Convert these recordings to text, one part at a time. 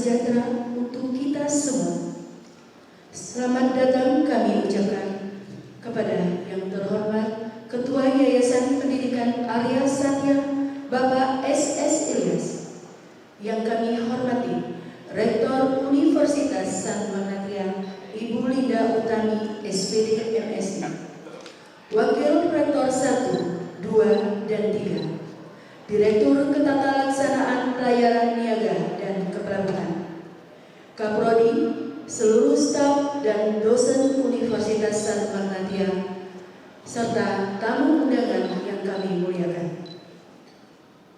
sejahtera untuk kita semua. Selamat datang kami ucapkan kepada yang terhormat Ketua Yayasan Pendidikan Arya Satya, Bapak S.S. Ilyas. Yang kami hormati Rektor Universitas San Magnatria, Ibu Linda Utami, SPD MSI. Wakil Rektor 1, 2, dan 3. Direktur Ketata Laksanaan Pelayaran Niaga dan Kepelabuhan, Kaprodi, seluruh staf dan dosen Universitas San Magnatria, serta tamu undangan yang kami muliakan.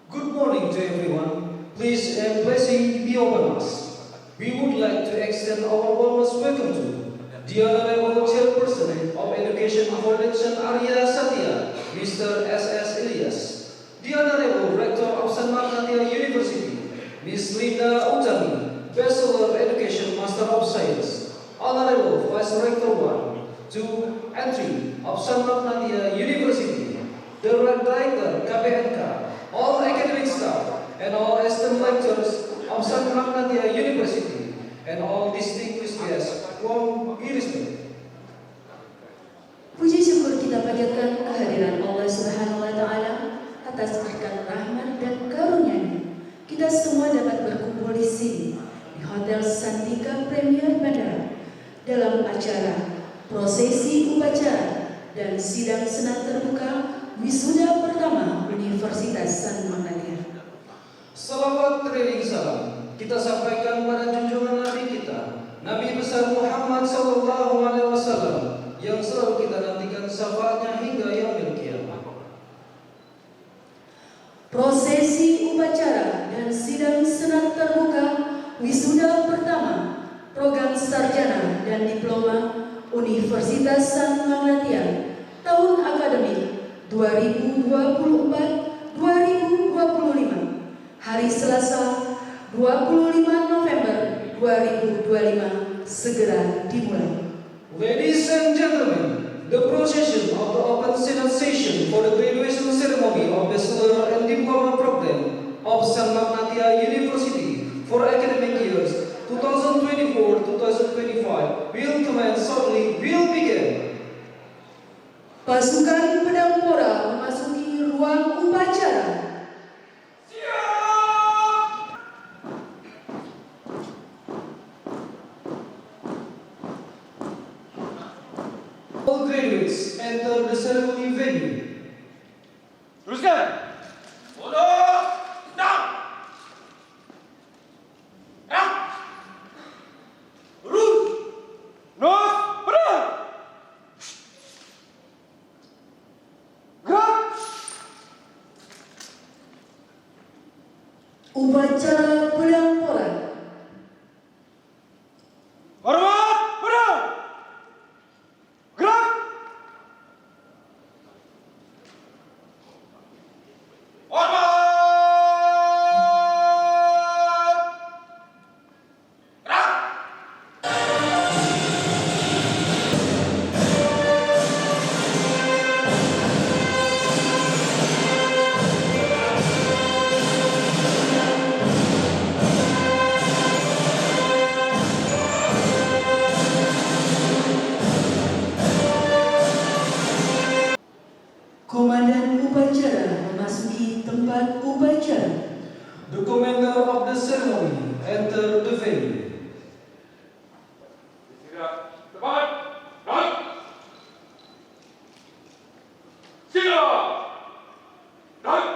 Good morning to everyone. Please and blessing be upon us. We would like to extend our warmest welcome to the Honorable Chairperson of Education Foundation Arya Satya, Mr. S.S. Ilyas. The Honorable Rector of San Magnatria University, Ms. Linda Utami, Bachelor of Education, Master of Science. Honorable Vice Rector 1, 2, and 3 of San Magnatria University, the Director KPNK, all academic staff, and all esteemed lecturers of San Magnatria University, and all distinguished guests whom we respect. Puji syukur kita panjatkan kehadiran Allah Subhanahu wa Ta'ala atas berkat rahmat dan karunia-Nya. Kita semua dapat berkumpul di sini di Hotel Santika Premier Bandara dalam acara prosesi upacara dan sidang senat terbuka wisuda pertama Universitas San Magnatria. Salawat keliling salam kita sampaikan pada junjungan Nabi kita, Nabi besar Muhammad Sallallahu Alaihi Wasallam, yang selalu kita nantikan syafaatnya hingga yaumil qiyamah. Prosesi upacara dan sidang senat terbuka wisuda pertama program sarjana dan diploma Universitas San Magnatria tahun akademik 2024-2025 hari Selasa 25 November 2025 segera dimulai. Ladies and gentlemen, the procession of the open synod session for the graduation ceremony of Bachelor and Diploma program of San Magnatria University for academic years 2024-2025 will commence shortly. Will begin. Pasukan pedang pora memasuki ruang upacara. All graduates enter the ceremony venue. Teruskan. Bodoh. Down. Ya. Lurus. Nos. Bergerak. Gerak. Upacara pedang pora. Hormat. Pedang. Gerak. Hormat. Gerak. Komandan upacara memasuki tempat upacara. The commander of the ceremony enter the venue. Siap. Tepat. Naik. Siap. Naik.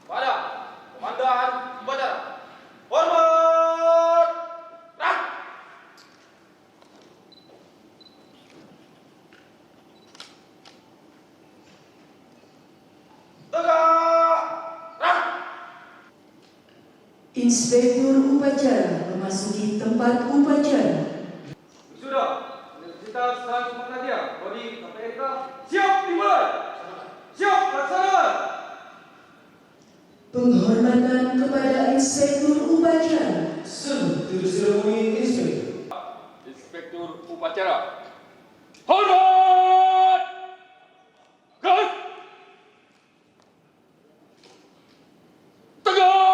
Pada komandan upacara. Hormat. Naik. Tegak. Naik. Inspektur upacara memasuki tempat upacara. Sudah, Universitas San Magnatria, Prodi KPNK, siap dimulai. Siap laksanakan. Penghormatan kepada inspektur upacara. Salute to the ceremony inspector. Inspektur upacara. Hormat. Gerak. Tegak.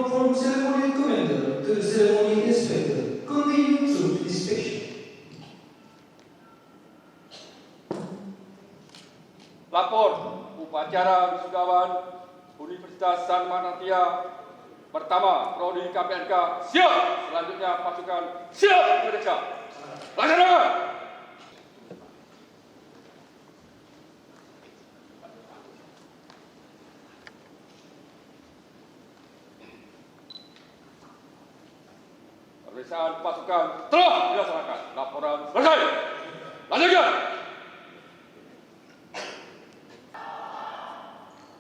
report from ceremony commander to the ceremony inspector continue through inspection. Lapor upacara wisudawan Universitas San Manatia pertama Prodi KPNK siap. Selanjutnya pasukan siap Indonesia. Laksanakan. Pemeriksaan pasukan telah dilaksanakan. Laporan selesai. Lanjutkan.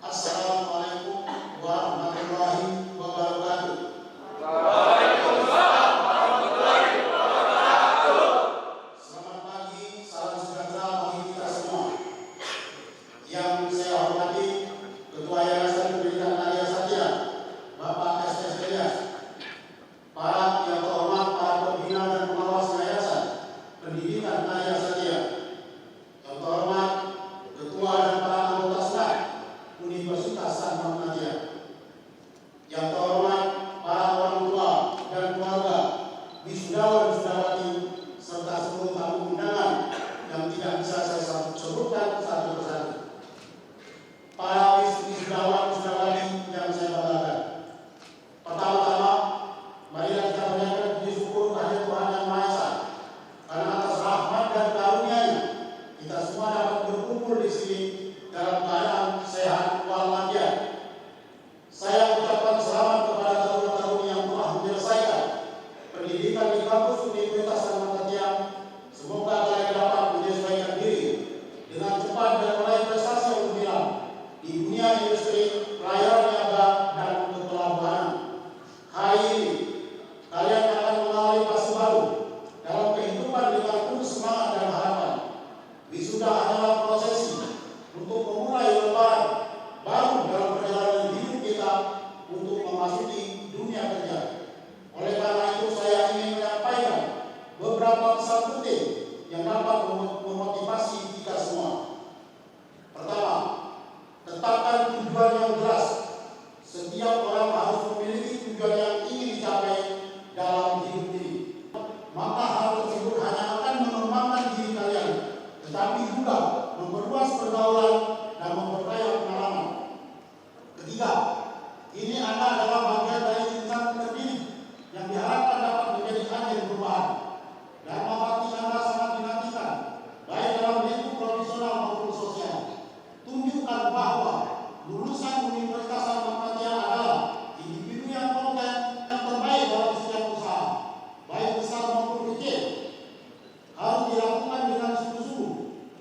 Assalamualaikum warahmatullahi wabarakatuh. Selamat pagi, salam sejahtera bagi kita semua. Yang saya hormati Ketua Yayasan Pendidikan Arya Satya, Bapak S.S. Elias, para yang terhormat para pembina dan pengawas Yayasan Pendidikan Arya Satya, yang terhormat Ketua dan para anggota staf Universitas San Manatia, yang terhormat para orang tua dan keluarga, wisudawan wisudawati, serta seluruh tamu undangan yang tidak bisa saya sebutkan satu persatu. Para wisudawan wisudawati yang saya banggakan. Pertama-tama, marilah kita panjatkan puji syukur kehadirat Tuhan Yang Maha Esa, karena atas rahmat dan karunia-Nya kita semua dapat berkumpul di sini dalam keadaan sehat walafiat. Saya ucapkan selamat kepada taruna-taruni yang telah menyelesaikan pendidikan di kampus Universitas San Manatia. Semoga kalian dapat menyesuaikan diri dengan cepat dan meraih prestasi yang gemilang di dunia industri, pelayaran niaga, dan kepelabuhanan. Hari ini kalian akan mengalami fase baru dalam kehidupan dengan penuh semangat dan harapan. Wisuda adalah prosesi untuk memulai lembaran baru dalam perjalanan hidup kita untuk memasuki dunia kerja. Oleh karena itu saya ingin menyampaikan beberapa pesan penting yang dapat memotivasi kita semua. Pertama, tetapkan tujuan yang jelas. Setiap orang harus memiliki tujuan yang ingin dicapai dalam hidup ini. Maka hal tersebut hanya akan mengembangkan diri kalian, tetapi juga memperluas pergaulan dan memperkaya pengalaman. Ketiga, ini Anda adalah bagian dari insan terpilih yang diharapkan dapat menjadi agen perubahan. Dan bakti Anda sangat dinantikan, baik dalam lingkup profesional maupun sosial. Tunjukkan bahwa lulusan Universitas San Manatia adalah individu yang kompeten dan terbaik dalam setiap usaha, baik besar maupun kecil. Harus dilakukan dengan sungguh-sungguh.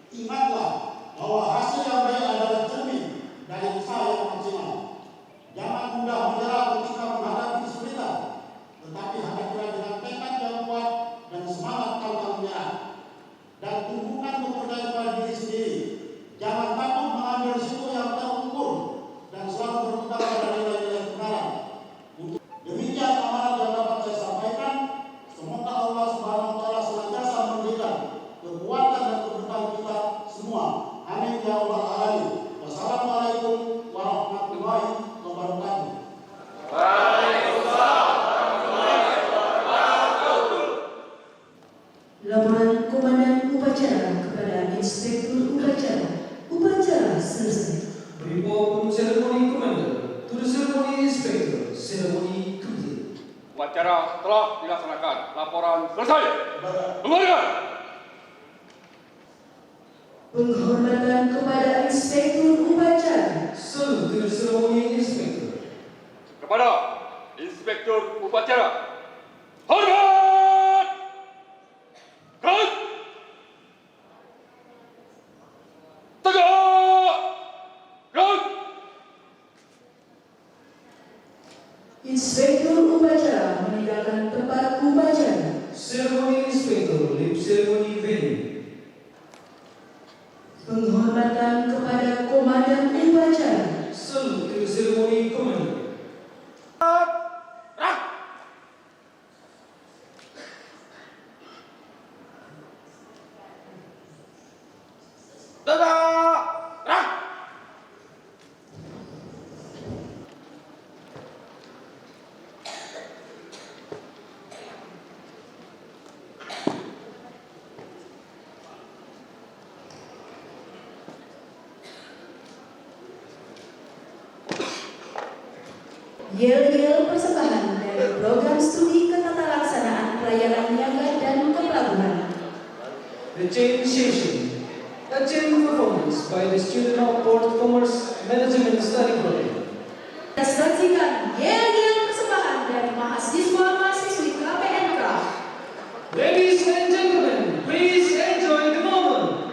Ingatlah bahwa hasil yang baik adalah cermin dari usaha yang maksimal. Jangan mudah menyerah ketika menghadapi kesulitan, tetapi hadapilah dengan tekad yang kuat dan semangat pantang menyerah. Dan tumbuhkan kepercayaan pada diri sendiri. Jangan takut mengambil risiko yang terukur dan selalu berpegang pada nilai-nilai kebenaran. Demikian amanat yang dapat saya sampaikan. Semoga Allah Subhanahu wa Ta'ala senantiasa memberikan kekuatan dan keberkahan kita semua. Amin ya rabbal alamin. Wassalamualaikum warahmatullahi wabarakatuh. Laporan Komandan Upacara kepada Inspektur Upacara. Upacara selesai. Report from ceremony commander to the ceremony inspector. Ceremony complete. Upacara telah dilaksanakan. Laporan selesai. Kembalikan. Penghormatan kepada Inspektur Upacara. Salute to the ceremony inspector. Kepada Inspektur Upacara. Hormat! Gerak! Tegak! Gerak! Inspektur Upacara meninggalkan tempat upacara. Ceremony inspector leave ceremony venue. Penghormatan kepada Komandan Upacara. Salute to the ceremony commander. Yel-yel persembahan dari program studi ketatalaksanaan pelayanan niaga dan kepelabuhan. The chain session, a chain performance by the student of Port Commerce Management Study Program. Kita saksikan yel-yel persembahan dari mahasiswa-mahasiswi KPNK. Ladies and gentlemen, please enjoy the moment.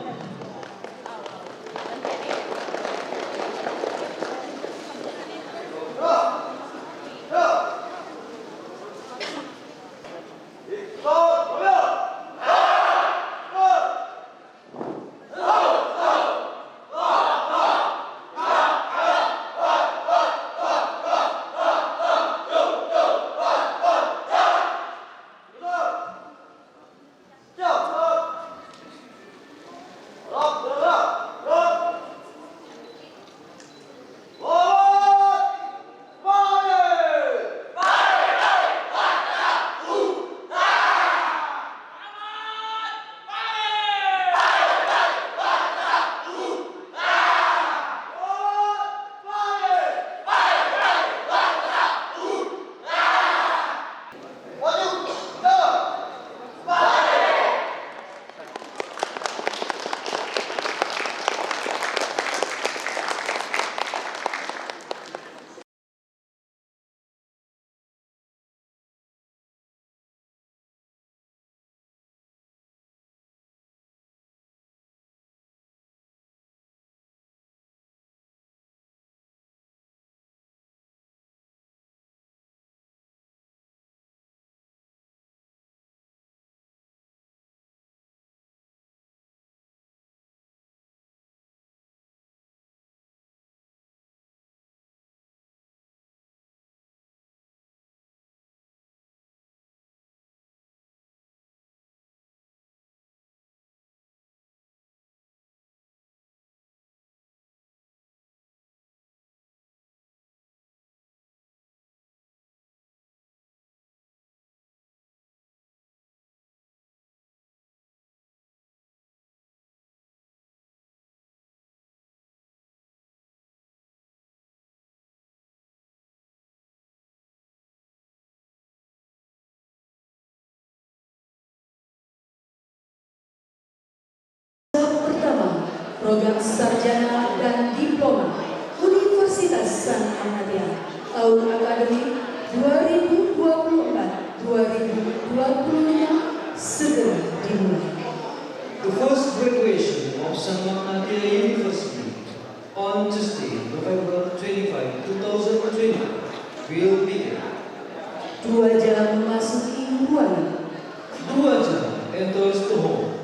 Pertama, program sarjana dan diploma Universitas San Ahmadiyah tahun akademik 2024-2025 segera dimulai. The first graduation of San Ahmadiyah University on Tuesday, November 25, 2020 will begin. 2 jam memasuki ruangan. 2 jam enters the hall.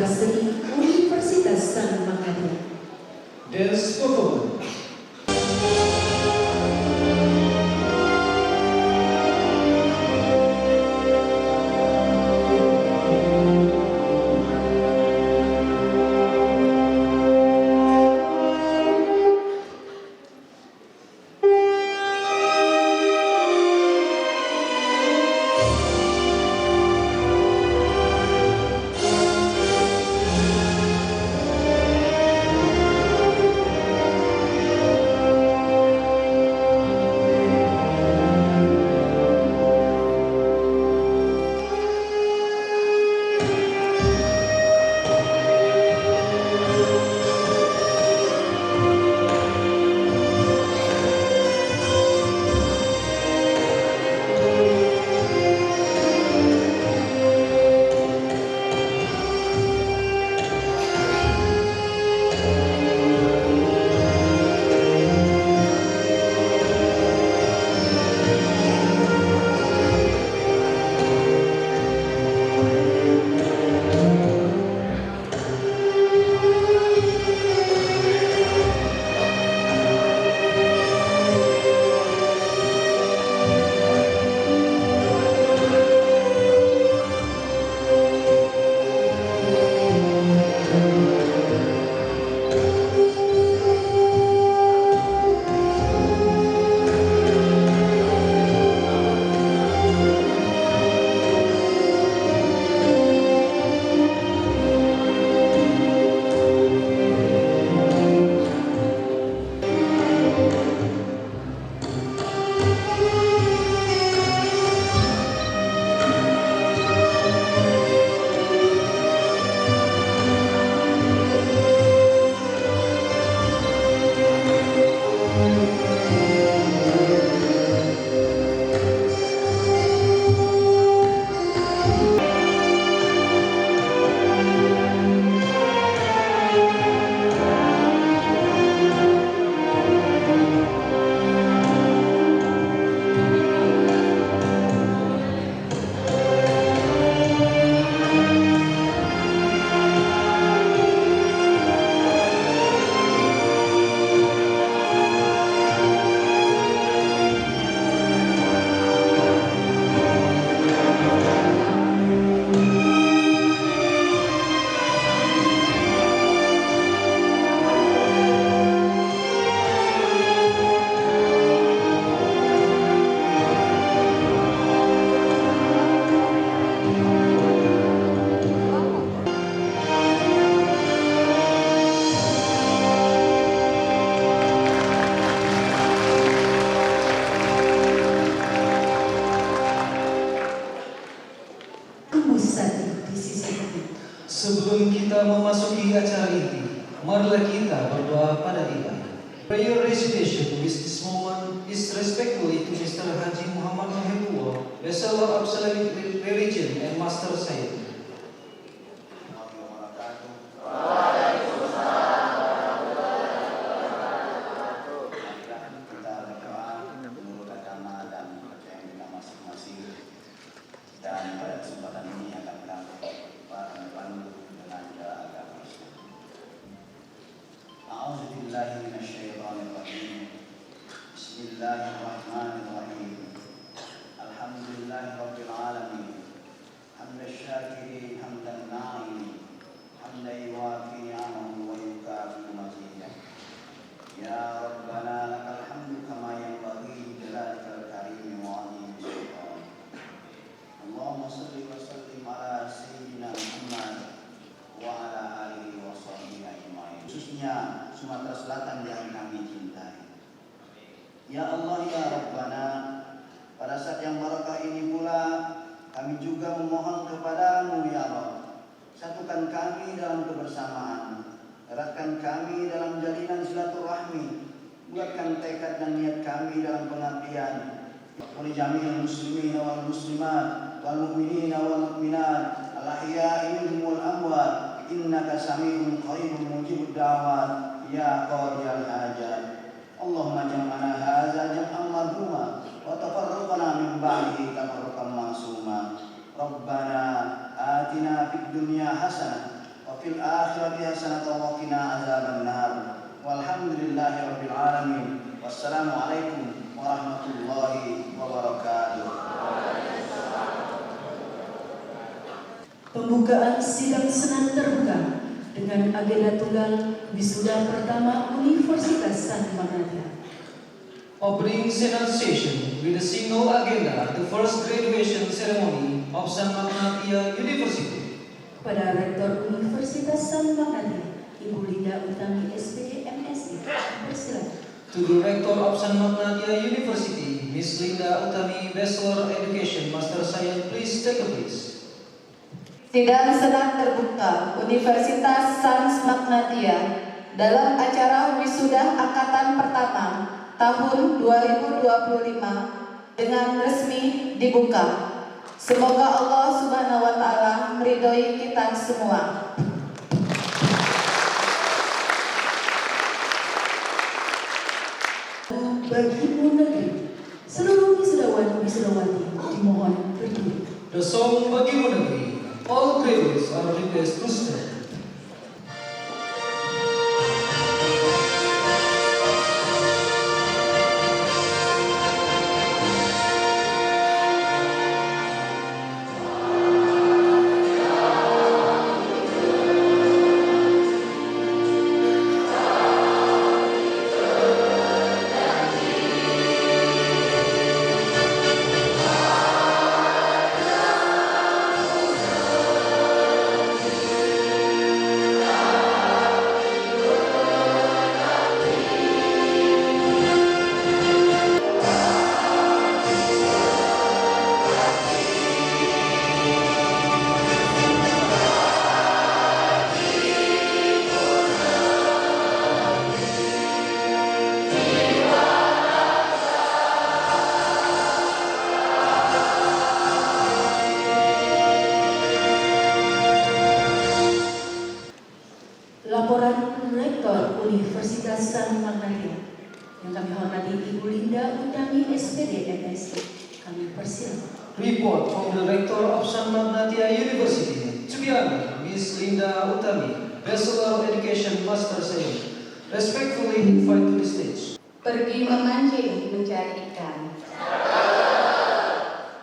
Fakultas Seni Universitas Sanumakaya. Dance performance. Sebelum kita memasuki acara inti, marilah kita berdoa pada Tuhan. Prayer recitation with this moment is respectfully to Mr. Haji Muhammad Mahbubullah, Bachelor of Islamic Religion and Master Science. Dan pada kesempatan ini akan kami pandu dengan agama Islam. A'udzubillahi minasyaitonirrajim. Bismillahirrahmanirrahim. Alhamdulillahirabbil alamin. Hamdan syakirin hamdan na'imin. Hamdan yuwafi ni'amahu wa yukafi mazidah. Ya Rabbana lakal hamdu kama yanbaghi li jalalikal karim wa 'azimi sultanik. Allahumma salli wa sallim ala sayyidina Muhammad wa ala alihi wa sahbihi ajma'in. Khususnya Sumatera Selatan yang kami cintai. Ya Allah ya Rabbana, pada saat yang barakah ini pula kami juga memohon kepadamu ya Allah. Satukan kami dalam kebersamaan, eratkan kami dalam jalinan silaturahmi, buatkan tekad dan niat kami dalam pengabdian. Wa li jami'il muslimin wal muslimat wal mu'minina wal mu'minat al ahya'i minhum wal amwat innaka sami'un qaribun mujibud da'wat ya qadiyal hajat. Allahumma jam'ana hadza jam'an marhuma wa tafarraqna min ba'dihi tafarruqan ma'suma. Rabbana atina fid dunya hasanah wa fil akhirati hasanatan wa qina adzabannar. Walhamdulillahirabbil alamin. Wassalamualaikum warahmatullahi wabarakatuh. Pembukaan sidang Senat terbuka dengan agenda tunggal wisuda pertama Universitas San Magnatia. Opening Senate session with a single agenda, the first graduation ceremony of San Magnatia University. Kepada Rektor Universitas San Magnatia, Ibu Linda Utami SPD MSI, persilakan. To the Rector of San Magnatia University, Miss Linda Utami, Bachelor Education, Master Science, please take a place. Sidang Senat terbuka Universitas San Magnatia dalam acara wisuda angkatan pertama tahun 2025 dengan resmi dibuka. Semoga Allah Subhanahu wa taala meridhoi kita semua. Bagi negeri, seluruh wisudawan wisudawati dimohon berdiri. The song Bagimu Negeri. All graduates are requested to stand. Laporan Rektor Universitas San Magnatia yang kami hormati Ibu Linda Utami SPD MSI, kami persilakan. Report from the Rector of San Magnatia University. To be honored, Miss Linda Utami, Bachelor Education, Master Science, respectfully invite to the stage. Pergi memancing mencari ikan.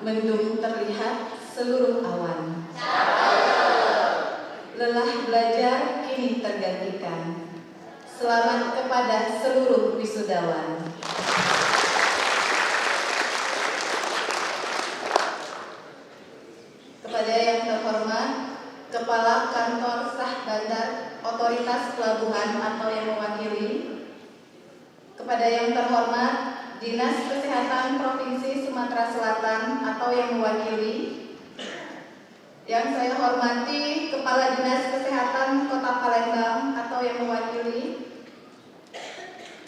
Mendung terlihat seluruh awan. Lelah belajar kini tergantikan. Selamat kepada seluruh wisudawan. Kepada yang terhormat Kepala Kantor Sah Bandar Otoritas Pelabuhan atau yang mewakili, kepada yang terhormat Dinas Kesehatan Provinsi Sumatera Selatan atau yang mewakili, yang saya hormati Kepala Dinas Kesehatan Kota Palembang atau yang mewakili,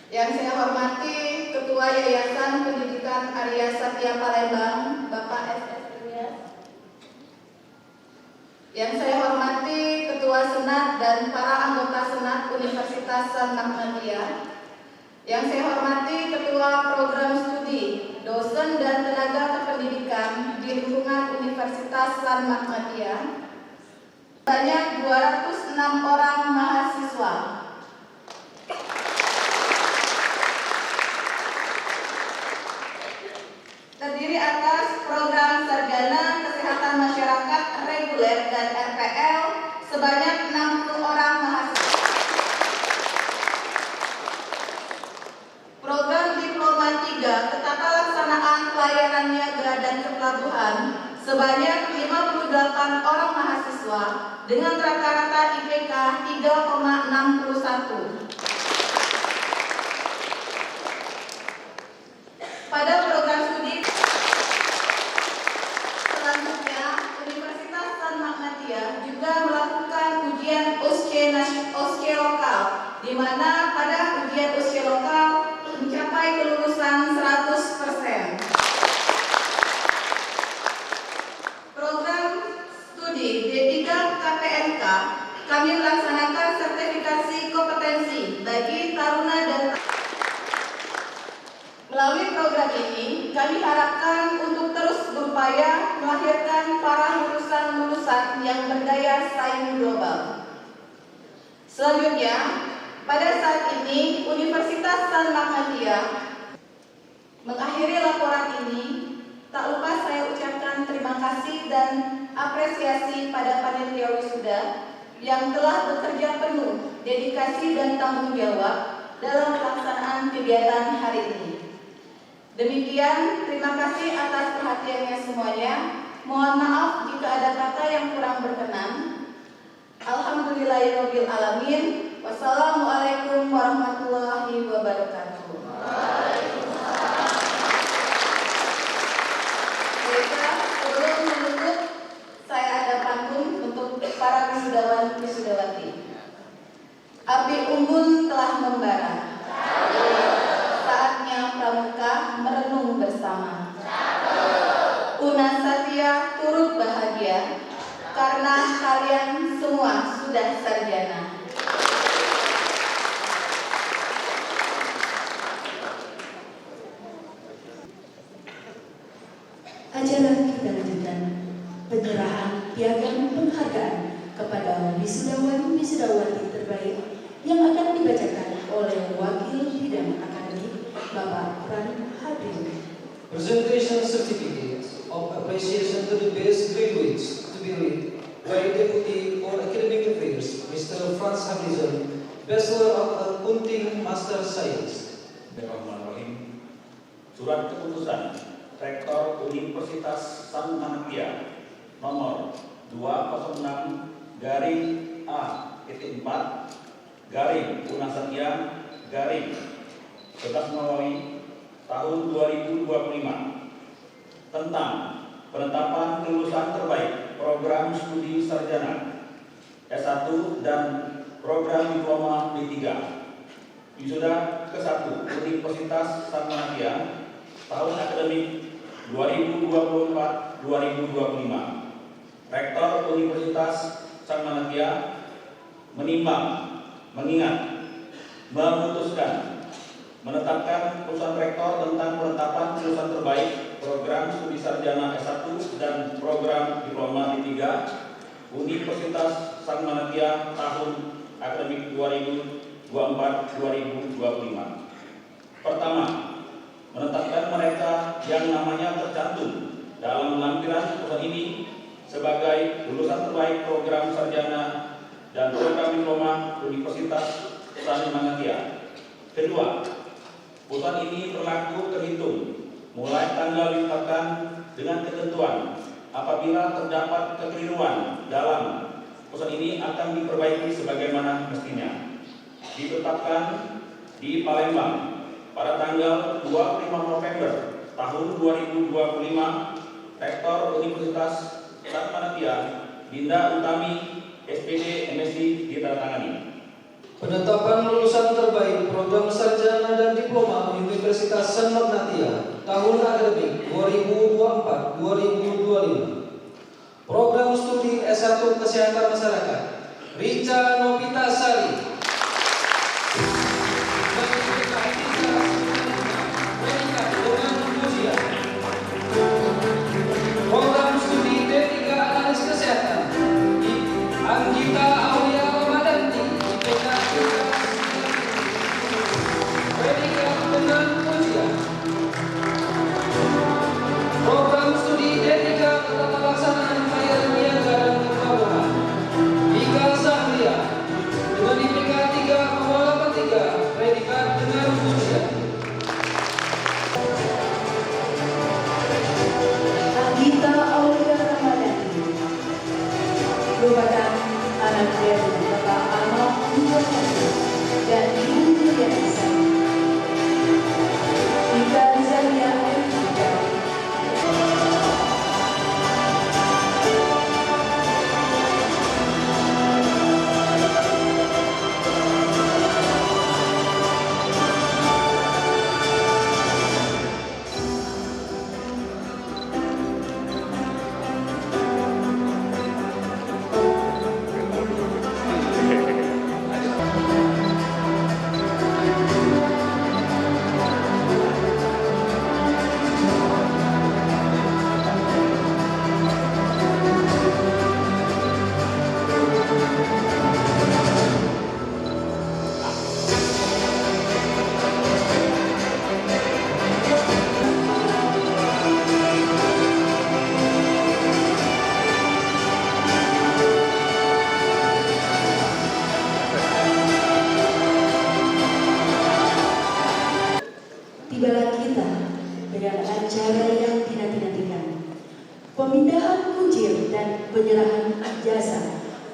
yang saya hormati Ketua Yayasan Pendidikan Arya Satya Palembang, Bapak SS Ilyas, yang saya hormati Ketua Senat dan para anggota Senat Universitas San Magnatia, yang saya hormati Ketua Program Studi, dosen dan tenaga kependidikan di lingkungan Universitas San Magnatia, banyak 206 orang mahasiswa. Terdiri atas program sarjana kesehatan masyarakat reguler dan RPL sebanyak 60 orang mahasiswa. Program Diploma 3 Ketata Laksanaan Pelayanan Niaga dan Kepelabuhan sebanyak 58 orang mahasiswa dengan rata-rata IPK 3,61. Pada program studi selanjutnya, Universitas San Magnatia juga melakukan ujian OSCE lokal, di mana pada ujian OSCE lokal mencapai kelulusan 100%. Program studi D3 KPNK, kami melaksanakan sertifikasi kompetensi bagi taruna dan melalui program ini, kami harapkan untuk terus berupaya melahirkan para lulusan-lulusan yang berdaya saing global. Selanjutnya, pada saat ini Universitas San Ahmadiyah mengakhiri laporan ini. Tak lupa saya ucapkan terima kasih dan apresiasi pada panitia wisuda yang telah bekerja penuh, dedikasi dan tanggung jawab dalam pelaksanaan kegiatan hari ini. Demikian, terima kasih atas perhatiannya semuanya. Mohon maaf jika ada kata yang kurang berkenan. Alhamdulillahirabbil alamin. Wassalamualaikum warahmatullahi wabarakatuh. Baiklah, sebelum menutup, saya ada pantun untuk para wisudawan wisudawati. Api unggun telah membara. Saatnya pramuka merenung bersama. Una Satya turut bahagia karena kalian semua sudah sarjana. Acara kita lanjutkan penyerahan piagam penghargaan kepada wisudawan-wisudawati terbaik yang akan dibacakan oleh Wakil Bidang Akademik Bapak Pran Habib. Presentation certificate of appreciation to the best graduates to be read by Deputy for Academic Affairs, Mr. Franz Hamizan, Bachelor of Accounting, Master Science. Bismillahirrahmanirrahim. Surat keputusan Rektor Universitas San Ahmadiyah nomor 206/A-4 Satya /11 Maulawi tahun 2025 tentang penetapan lulusan terbaik program studi sarjana S1 dan program diploma D3 wisuda ke-1 Universitas San Ahmadiyah tahun akademik 2024-2025. Rektor Universitas San Ahmadiyah menimbang, mengingat, memutuskan, menetapkan putusan rektor tentang penetapan lulusan terbaik program studi sarjana S1 dan program diploma D3 Universitas San Ahmadiyah tahun akademik 2024-2025. Pertama, menetapkan mereka yang namanya tercantum dalam lampiran putusan ini sebagai lulusan terbaik program sarjana dan program diploma Universitas San Ahmadiyah. Kedua, putusan ini berlaku terhitung mulai tanggal ditetapkan dengan ketentuan apabila terdapat kekeliruan dalam putusan ini akan diperbaiki sebagaimana mestinya. Ditetapkan di Palembang pada tanggal 25 November tahun 2025, Rektor Universitas San Ahmadiyah Dinda Utami SPD MSc ditandatangani. Penetapan lulusan terbaik program sarjana dan diploma Universitas San Ahmadiyah tahun akademik 2024-2025. Program studi S1 Kesehatan Masyarakat Rica Novita Sari. Program studi D3 Analis Kesehatan Anggita Aulia Ramadanti IPK Predikat dengan ujian. Program studi D3 Tata Laksanaan Bayar Niaga dan Keuangan Ika Sahria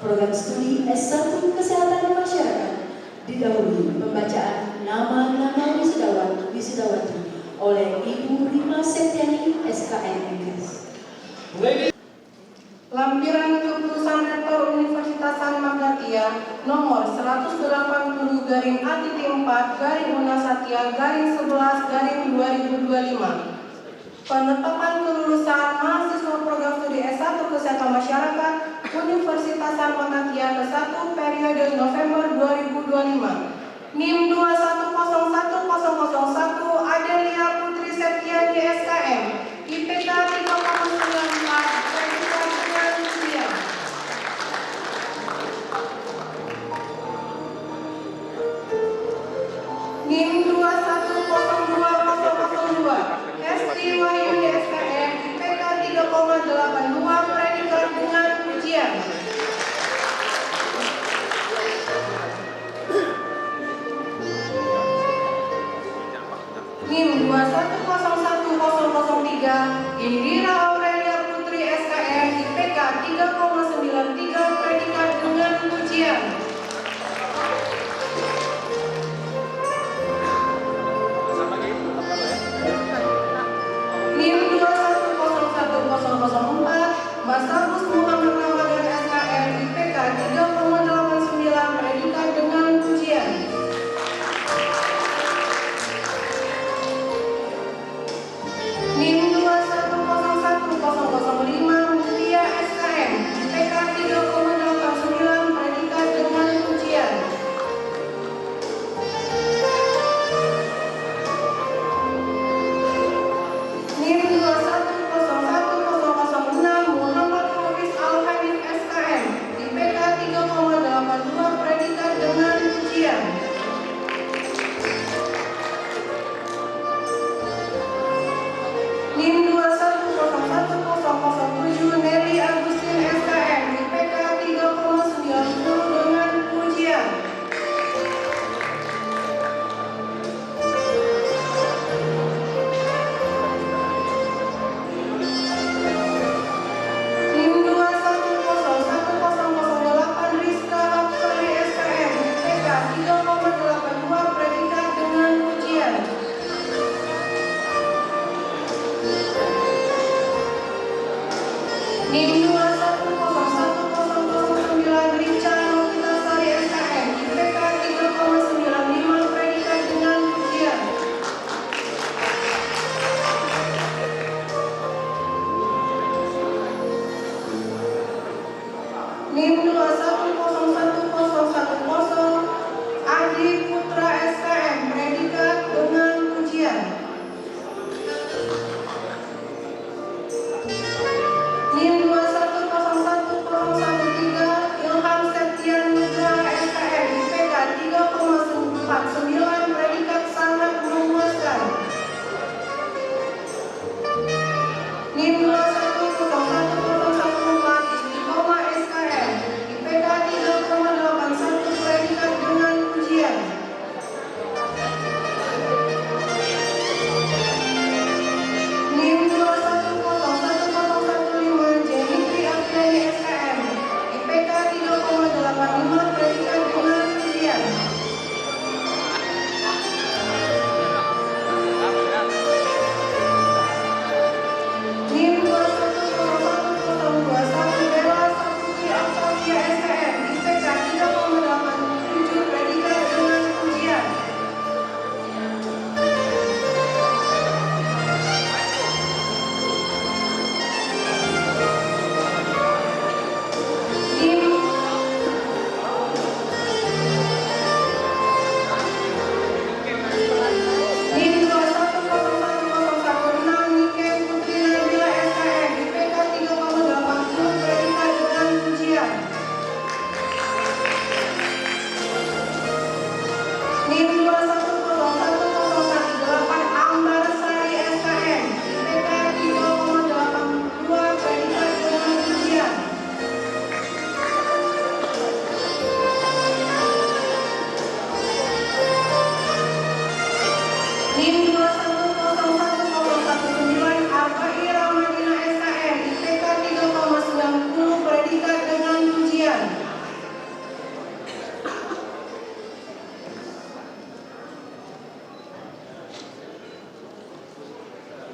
program studi S1 Kesehatan Masyarakat. Didahului pembacaan nama-nama wisudawati oleh Ibu Rima Septiani, SKN MKes. Lampiran Keputusan Rektor Universitas San Magatia nomor 180/A4/Unasatya/11/2025. Penetapan kelulusan mahasiswa program studi S1 Kesehatan Masyarakat Universitas San Magatia ke-1 periode November 2025. NIM 2101001 Adelia Putri Septiani SKM, IPK 3,94, predikat dengan usia. NIM 2102002 Esti Wahyuni SKM, IPK 3,82, predikat dengan ujian. NIM 2101003 Indira Aurelia Putri SKM, IPK 3,93, predikat dengan ujian. NIM 2101004 Mas Agus Muhammad Ramadan SKM,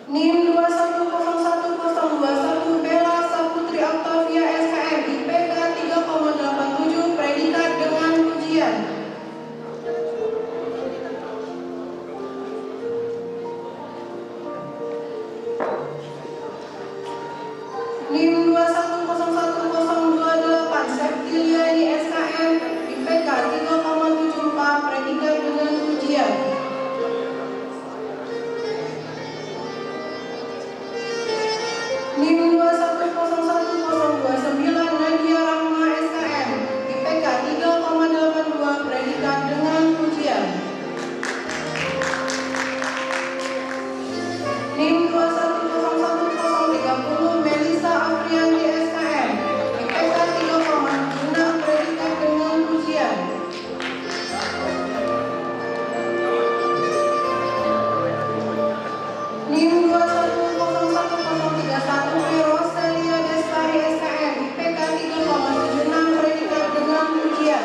NIM 21010121 Bella Saputri Octavia SKM IPK 3,87 predikat dengan pujian. NIM 21010228 Septiliani SKM IPK 3,74 predikat dengan pujian. NIM 21010229 Nadia Rahma SKM IPK 3,82 predikat dengan pujian. NIM 210130 Melisa Afrianti SKM IPK 3,76 predikat dengan pujian. NIM 210131 Rosalia Destari SKM IPK 3,76 predikat dengan pujian.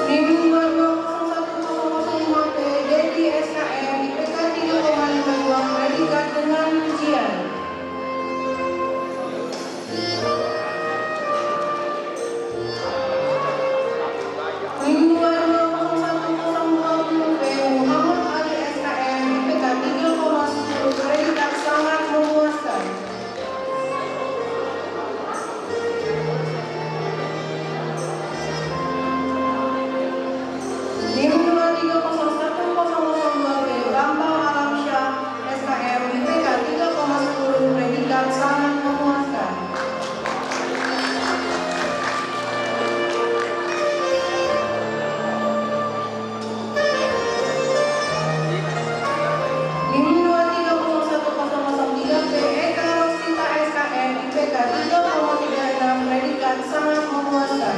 NIM 220105P Dedi SKM IPK 3,52 predikat dengan pujian. NIM 220120P Muhammad Ali SKM IPK 3,10 predikat sangat memuaskan. NIM 230102P Bambang Alamsyah SKM IPK 3,10 predikat sangat memuaskan. NIM 230103P Eka Rosita SKM IPK 3,36 predikat sangat memuaskan.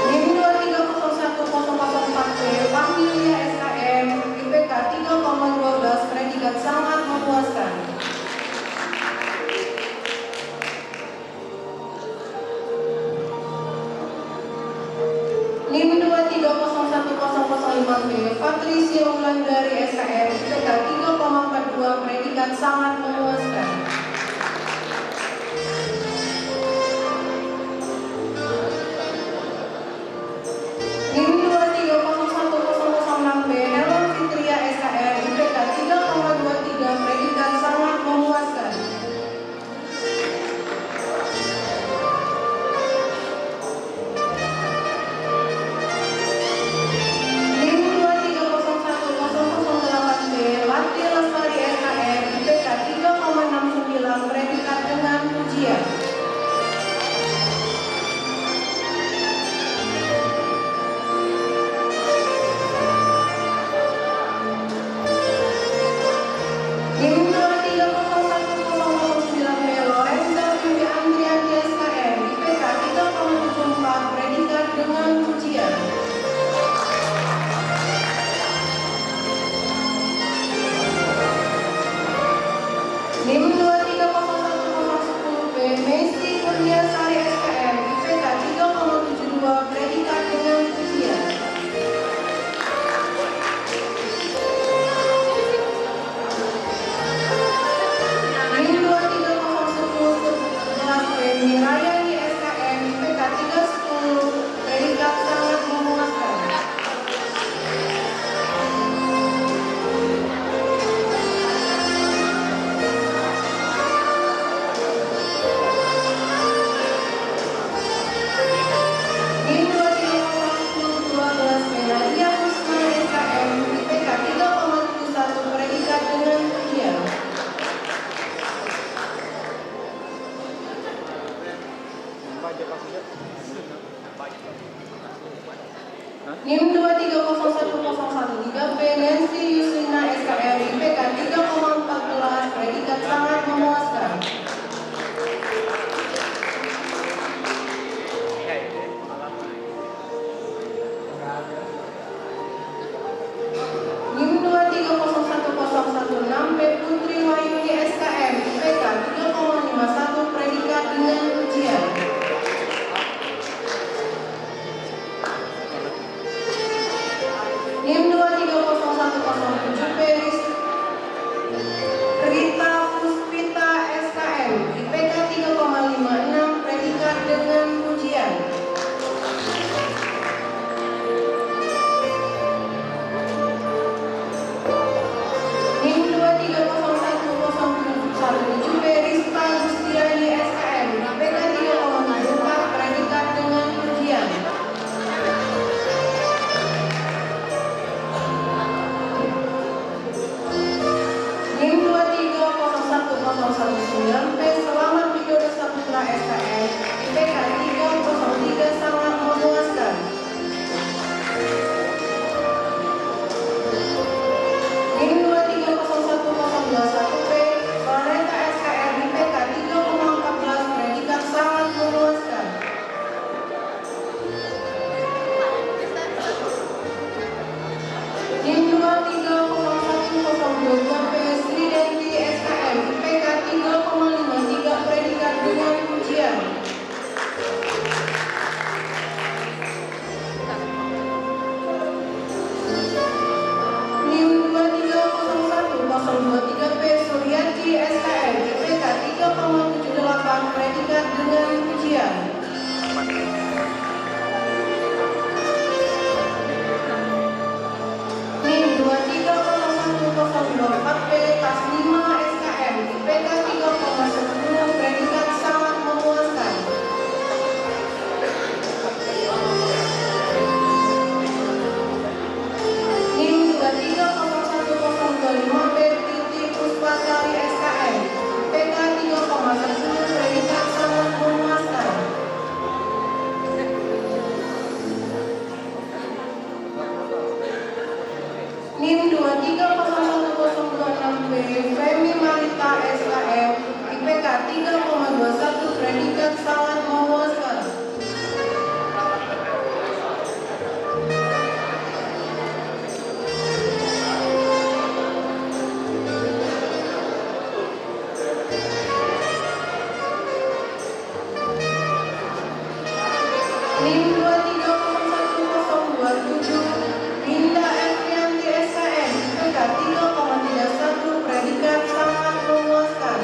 NIM 230104P Familia SKM IPK 3,12 predikat sangat memuaskan. NIM 230105P Patricia Wulandari SKM IPK 3,42 predikat sangat memuaskan. NIM 230106P Helon Fitria SKM IPK 3,23 predikat sangat memuaskan. NIM 230108P Lati Lestari SKM IPK 3,69 predikat dengan pujian. NIM 230109P Lorenza Vivi Andrianti SKM IPK 3,74 predikat dengan pujian. NIM 230110P Mesty Kurniasari SKM IPK 3,72 predikat dengan pujian. NIM 230111P Mirayani SKM IPK 3,10 predikat sangat memuaskan. NIM 230112P Nadia Husna SKM IPK 3,71 predikat dengan pujian. NIM 230113P Nancy Yuslina SKM IPK 3,14 predikat sangat memuaskan. NIM 23010116P Putri Wahyuni SKM IPK 3,51 predikat dengan ujian. NIM 230107P Rita Puspita SKM IPK 3,56 predikat dengan ujian. NIM 230107P Rista Gustiani SKM IPK 3,74 predikat dengan ujian. NIM 230109P Selamat Widodo Saputra SKM IPK 3,03 sangat memuaskan. NIM 230121P Planeta SKM IPK 3,14 predikat sangat memuaskan. NIM 230102P Sridenti SKM IPK 3,53 predikat dengan ujian. NIM 230123P Suryati SKM IPK 3,78 predikat dengan ujian. NIM 230124P Taslima SKM IPK 3,10 predikat sangat memuaskan. NIM 230125P Titi Puspasari SKM IPK 3,10 predikat sangat memuaskan. NIM 230126P Femi Marita SKM IPK 3,21 predikat sangat memuaskan. NIM 230127 Dinda Efrianti SKM IPK 3,31 predikat sangat memuaskan.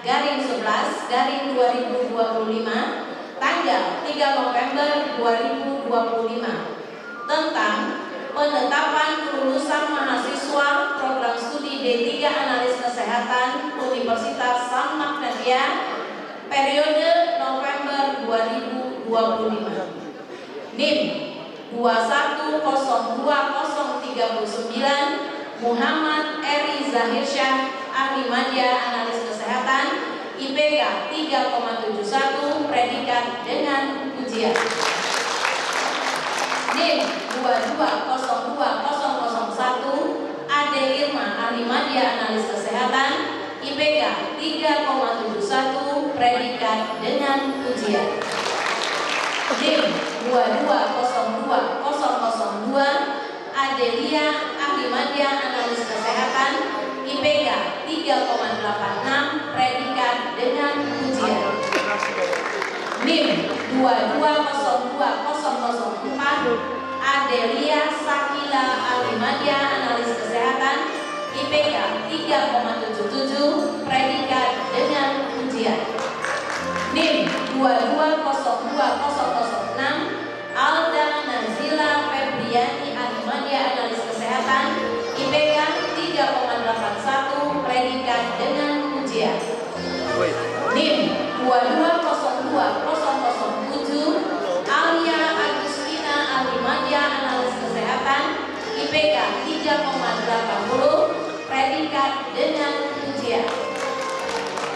11/11/2025 tanggal 3 November 2025 tentang penetapan kelulusan mahasiswa program studi D3 Analis Kesehatan Universitas San Magnatia periode November 2025. NIM 2102039 Muhammad Eri Zahirsyah, ahli media analis kesehatan, IPK 3,71, predikat dengan ujian. NIM 2202001 Ade Irma, ahli media analis kesehatan, IPK 3,71, predikat dengan ujian. NIM 2202002 Adelia, ahli media analis kesehatan, IPK 3,86, predikat dengan ujian. NIM 2202004 Adelia Sakila, ahli media analis kesehatan, IPK 3,77, predikat dengan ujian. NIM 2202006 Alda Nazila Febriani, ahli media analis kesehatan, IPK 3,81, predikat dengan ujian. NIM 2202007 Alia Agustina, ahli media analis kesehatan, IPK 3,80, predikat dengan ujian.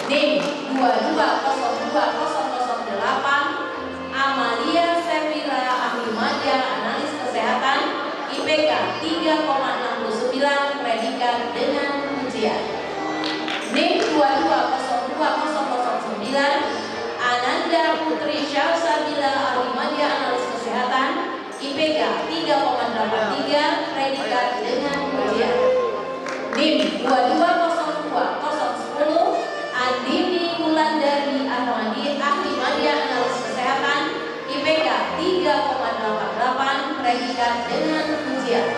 NIM 2202008 Amalia Sevira, ahli media analis kesehatan, IPK 3,69, predikat dengan ujian. NIM 2202009 Ananda Putri Syalsabila, ahli media analis kesehatan, IPK 3,83, predikat dengan ujian. NIM 2202010 Andini Wulandari Ahmadi, ahli media analis kesehatan, IPK 3,88, predikat dengan ujian.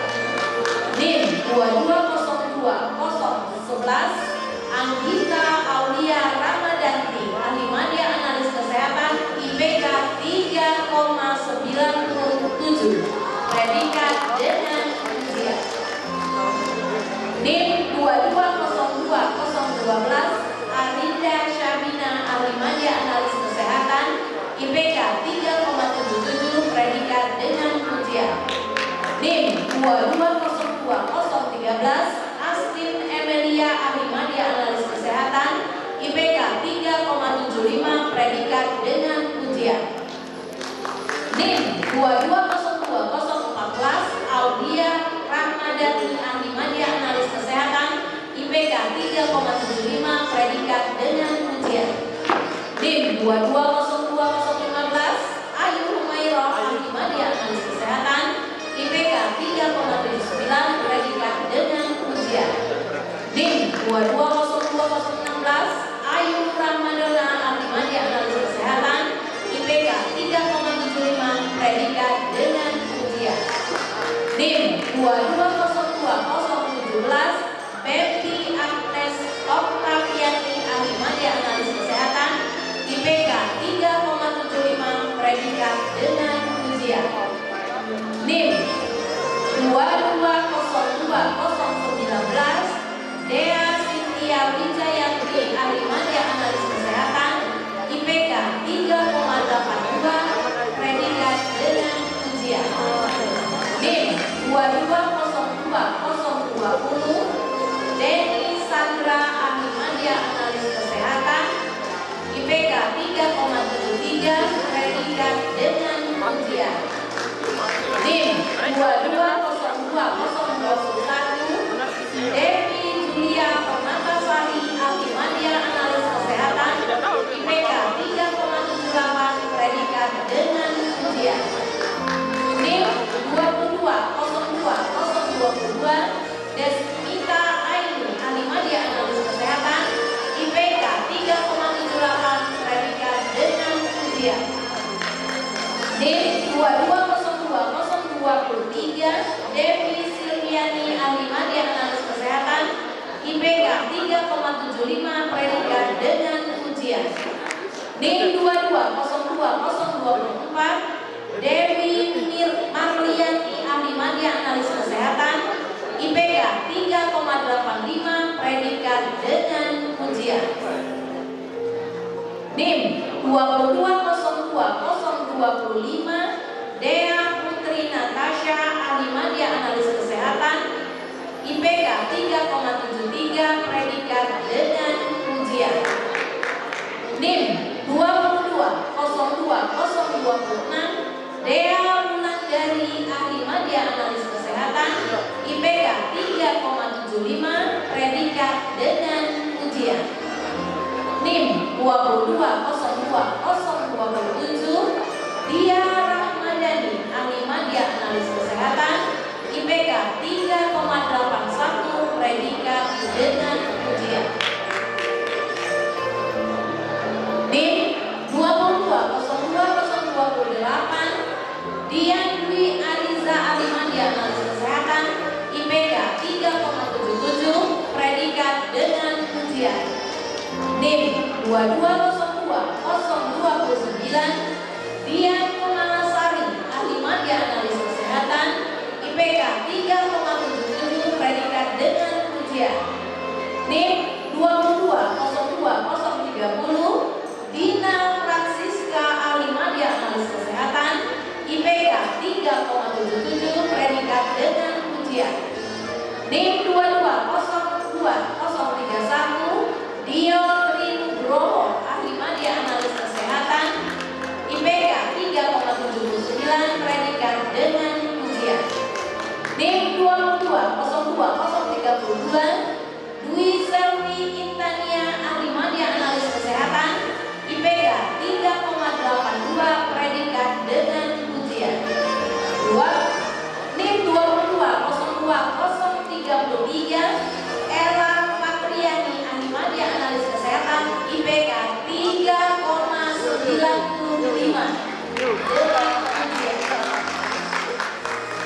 NIM 2202011 Anggita Aulia Ramadanti, ahli media analis kesehatan, IPK 3,97, predikat dengan ujian. NIM 2202012 Arinda Syabina, ahli media analis kesehatan, IPK 3,77, predikat dengan ujian. NIM 2202013 Astin Emilia, ahli media analis kesehatan, IPK 3,75, predikat dengan ujian. NIM 2202014 Audia Rahmadani, ahli media analis kesehatan, IPK 3,75, predikat dengan ujian. NIM 2202015 Ayu Humairah, ahli media analis kesehatan, IPK 3,79, predikat dengan ujian. NIM 2202016 Ayu Ramadana, ahli media analis kesehatan, IPK 3,75, predikat dengan ujian. NIM 2202017 Betty Agnes Octaviani, ahli media analis kesehatan, IPK 3,75, predikat dengan ujian. NIM 2202019 Dea Cynthia Wijayatri, ahli media analis kesehatan, IPK 3,82, predikat dengan ujian. NIM 2202020 Denny Sandra, ahli media analis kesehatan, IPK 3,73, predikat dengan ujian. NIM 2202021 Devi Julia Permatasari, ahli media analis kesehatan, IPK 3,78, predikat dengan ujian. NIM 2202022 Desmita Aini, ahli media analis kesehatan, IPK 3,78, predikat dengan ujian. NIM 2202023 Devi Silviani, ahli media analis kesehatan, IPK 3,75, predikat dengan NIM 2202-024 Dewi Marlianti Ahli Media Analis Kesehatan IPK 3,85 predikat dengan ujian. NIM 2202-025 Dea Putri Natasha Ahli Media Analis Kesehatan IPK 3,73 predikat dengan ujian. NIM 2202-026 Dea Wulandari Ahli Media Analis Kesehatan IPK 3,75 predikat dengan ujian. NIM 2202-027 Dia Rahmadani Ahli Media Analis Kesehatan IPK 3,81 predikat dengan ujian. NIM 2202-028 Dian Dwi Ariza Ahli Media Analis Kesehatan IPK 3,77 predikat dengan ujian. NIM 2202-029 Dian Kumalasari Ahli Media Analis Kesehatan IPK 3,77 predikat dengan ujian. NIM 2202-030 Dina Francisca Ahli Media Analis Kesehatan IPK 3,77 predikat dengan ujian. NIM 2202-031 Dio Trinugroho Ahli Media Analis Kesehatan IPK 3,79 predikat dengan ujian. NIM 2202-032 Dwi Selvi Intania Ahli Media Analis Kesehatan IPK 3,82 predikat dengan ujian. NIM 2202-033 Ella Patriani Ahli Media Analis Kesehatan IPK 3,95 dengan ujian.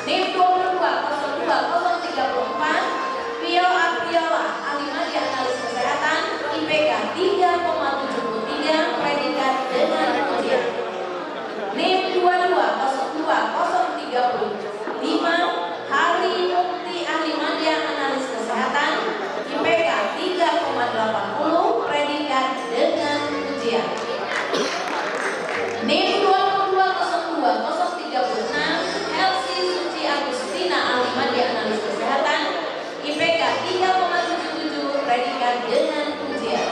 NIM 2202-034 Pio Apriola Ahli Media Analis Kesehatan IPK 3,73 predikat dengan ujian. NIM 2202-035 Hari Mukti Ahli Media Analis Kesehatan IPK 3,80 predikat dengan ujian. NIM 2202-036 Elsie Suci Agustina Ahli Media Analis Kesehatan IPK 3,77 predikat dengan ujian.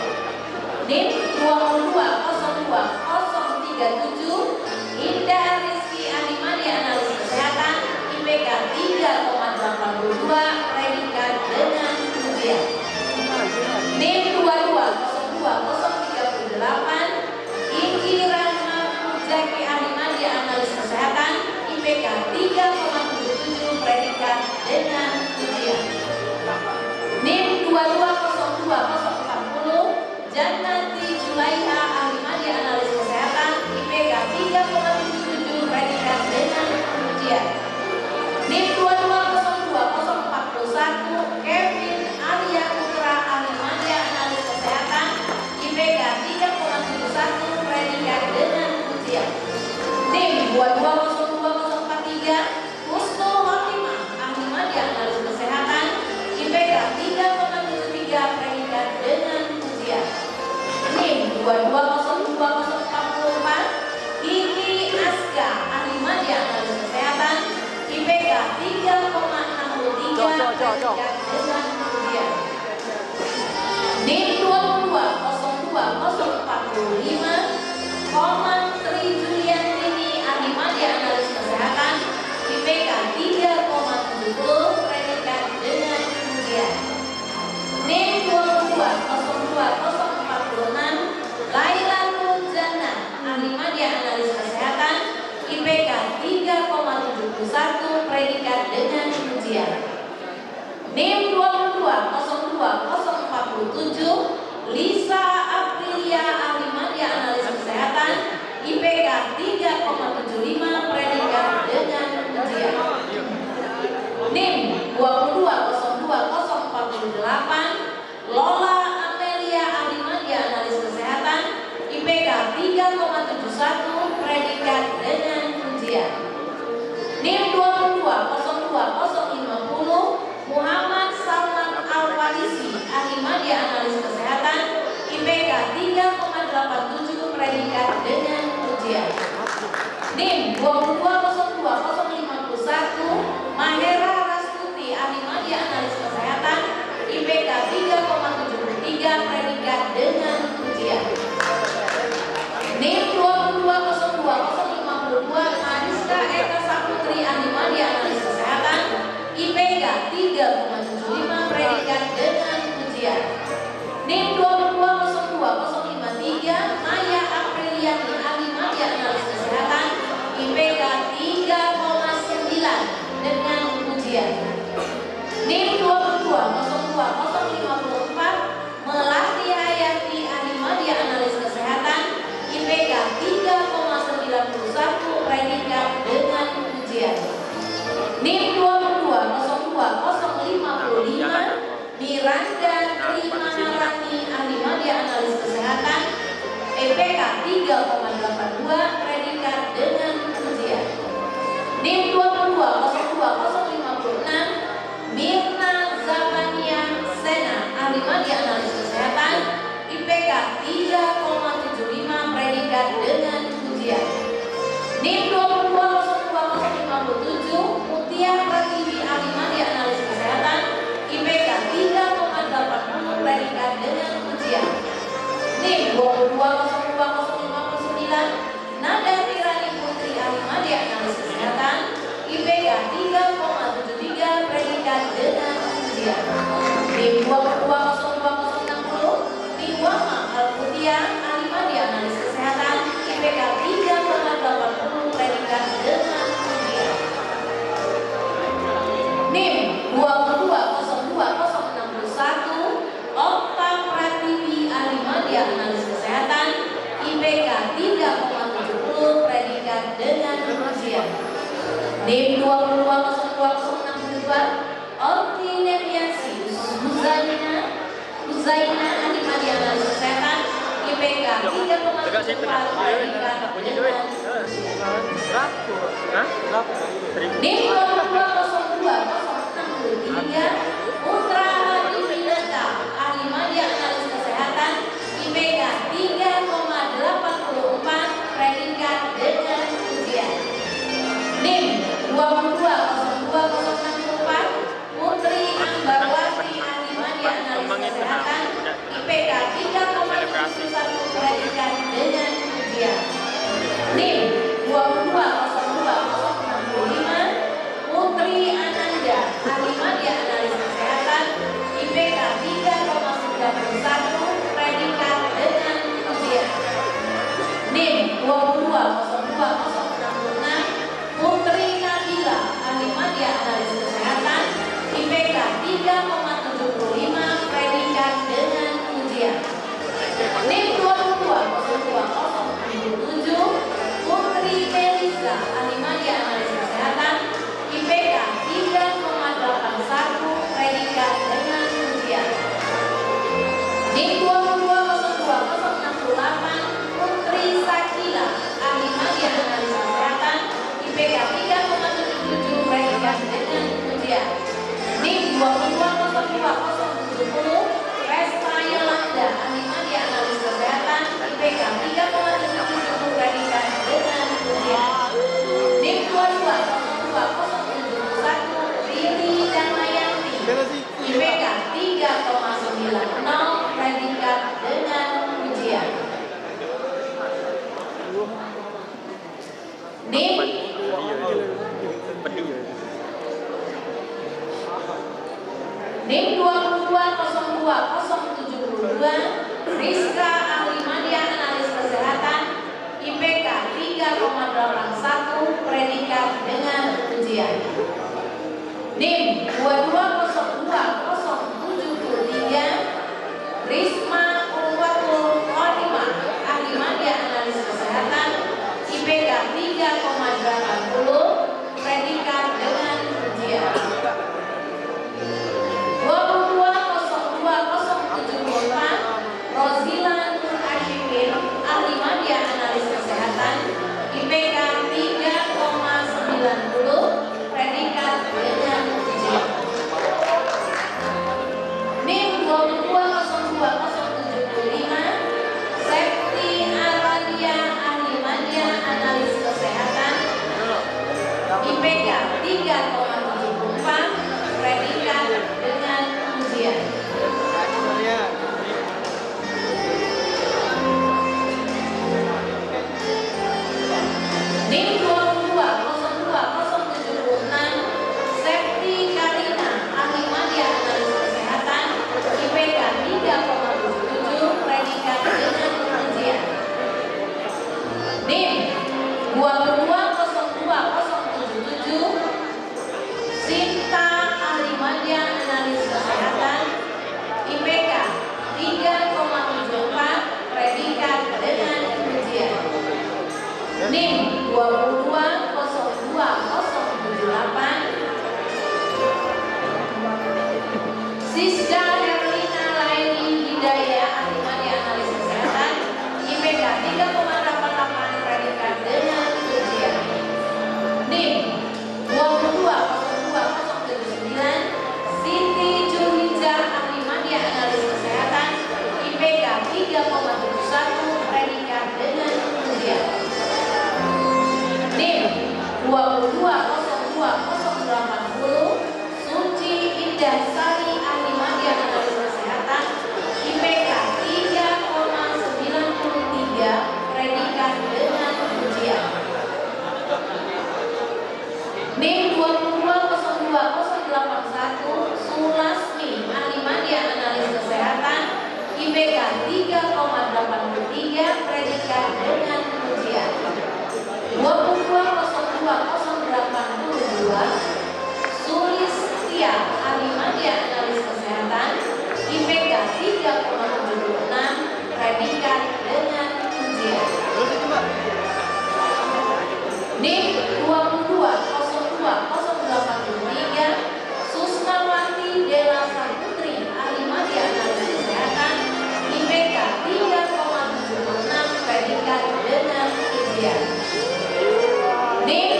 NIM 2202-037 Indah Rizky Ahli Media Analis Kesehatan IPK 3,82 predikat dengan ujian. NIM 2202-038 Inggi Rahma Muzaki Ahli Media Analis Kesehatan IPK 3,77 predikat dengan ujian. NIM 2202-040 Jannati Julaiha Ahli Media Analis Kesehatan IPK 3,77 predikat dengan ujian. NIM 2202-041 Kevin Arya Putra Ahli Media Analis Kesehatan IPK 3,71 predikat dengan ujian. NIM 2202-043 Husnul Khotimah Ahli Media Analis Kesehatan IPK 3,73 predikat dengan ujian. NIM 2202-044 Kiki Aska Ahli Media Analis Kesehatan IPK 3,63 predikat dengan ujian. NIM 2202-045 Koman Tri Juliantini Ahli Media Analis Kesehatan IPK 3,70 predikat dengan ujian. NIM 2202-046 Laila Nurjana Ahli Media Analis Kesehatan IPK 3,71 predikat dengan ujian. NIM 2202-047 Lisa Aprilia Ahli Media Analis Kesehatan IPK 3,75 predikat dengan ujian. NIM 2202-048 Lola Amelia Ahli Media Analis Kesehatan IPK 3,75 ahli media analis kesehatan, IPK 3,87, predikat dengan ujian. NIM 2202051, Mahera Rastuti, ahli media analis kesehatan, IPK 3,73, predikat dengan ujian. NIM 2202052, Mariska Eka Saputri, ahli media analis kesehatan, IPK 3,75, predikat dengan ujian. NIM 2202053, Maya Apriliani, ahli media analis kesehatan, IPK 3,9 dengan ujian. NIM 2202054, Melati Hayati, ahli media analis kesehatan, IPK 3,91, predikat dengan ujian. NIM 2202055, Miranda Trimanarani, ahli media analis kesehatan, IPK 3,82, predikat dengan ujian. NIM 2202056, Mirna Zabania Sena, ahli media analis kesehatan, IPK 3,75, predikat dengan ujian. NIM 2202057, Mutia Pratiwi, ahli media analis kesehatan, IPK 3,80, predikat dengan ujian. NIM 2202059, Nada Tirani Putri, ahli media analis kesehatan, IPK 3,73, predikat dengan ujian. NIM 2202060, Niwama Alputia, ahli media analis kesehatan, IPK 3,80, predikat dengan ujian. NIM 2202061, Okta Pratiwi, ahli media analis kesehatan, IPK 3,70, predikat dengan ujian. NIM 2202062, Orti Nemiasi Uzaina, ahli media analis kesehatan, IPK 3,74, predikat dengan NIM 2202063, Putra Hadiminata, ahli media analis kesehatan, IPK 3,84, predikat dengan ujian. NIM 2202064, Putri Ambarwati, ahli media analis kesehatan, IPK 3,71, predikat dengan ujian. NIM 2202065, Putri Ananda, ahli media analis kesehatan, IPK 3,91, predikat dengan ujian. NIM 2202066, Putri Nabila, ahli media analis kesehatan, IPK 3,75, predikat dengan ujian. NIM 2202067, Putri Melisa, ahli media analis kesehatan, IPK 3,81, predikat dengan ujian. NIM 2202068, Putri Sakila, ahli media analis kesehatan, IPK 3,77, predikat dengan ujian. NIM 2202070, Resta Yolanda, ahli media analis kesehatan, IPK 3,77, predikat dengan ujian. NIM 2202071, Riri Damayanti, IPK 3,90, predikat dengan ujian. NIM 2202072, Rizka, ahli media analis kesehatan, IPK 3,81, predikat dengan ujian. NIM 2202073, Risma Urwatul Kholimah, ahli media analis kesehatan, IPK 3,80, predikat dengan ujian. 2202074, Rozilan Ashikin, ahli media analis kesehatan, IPK 3,90, predikat dengan ujian. NIM 22020078 Siska Herlina Laini Hidayah Ahli Media Analis Kesehatan IPK 3,88 predikat dengan ujian. NIM 22020079 Siti Julhijjah Ahli Media Analis Kesehatan IPK 3,71 predikat dengan ujian. NIM 22020080 Suci Indah Sari Ahli Media Analis Kesehatan IPK 3,93 predikat dengan ujian. NIM 22020081 Sulasmi Ahli Media Analis Kesehatan IPK 3,83 predikat dengan ujian. 22020082 Sulistia Ahli Media Analis Kesehatan IPK 3,76 predikat dengan ujian. NIM 22020083 Susmawati Dela Saputri Ahli Media Analis Kesehatan IPK 3,76 predikat dengan ujian. NIM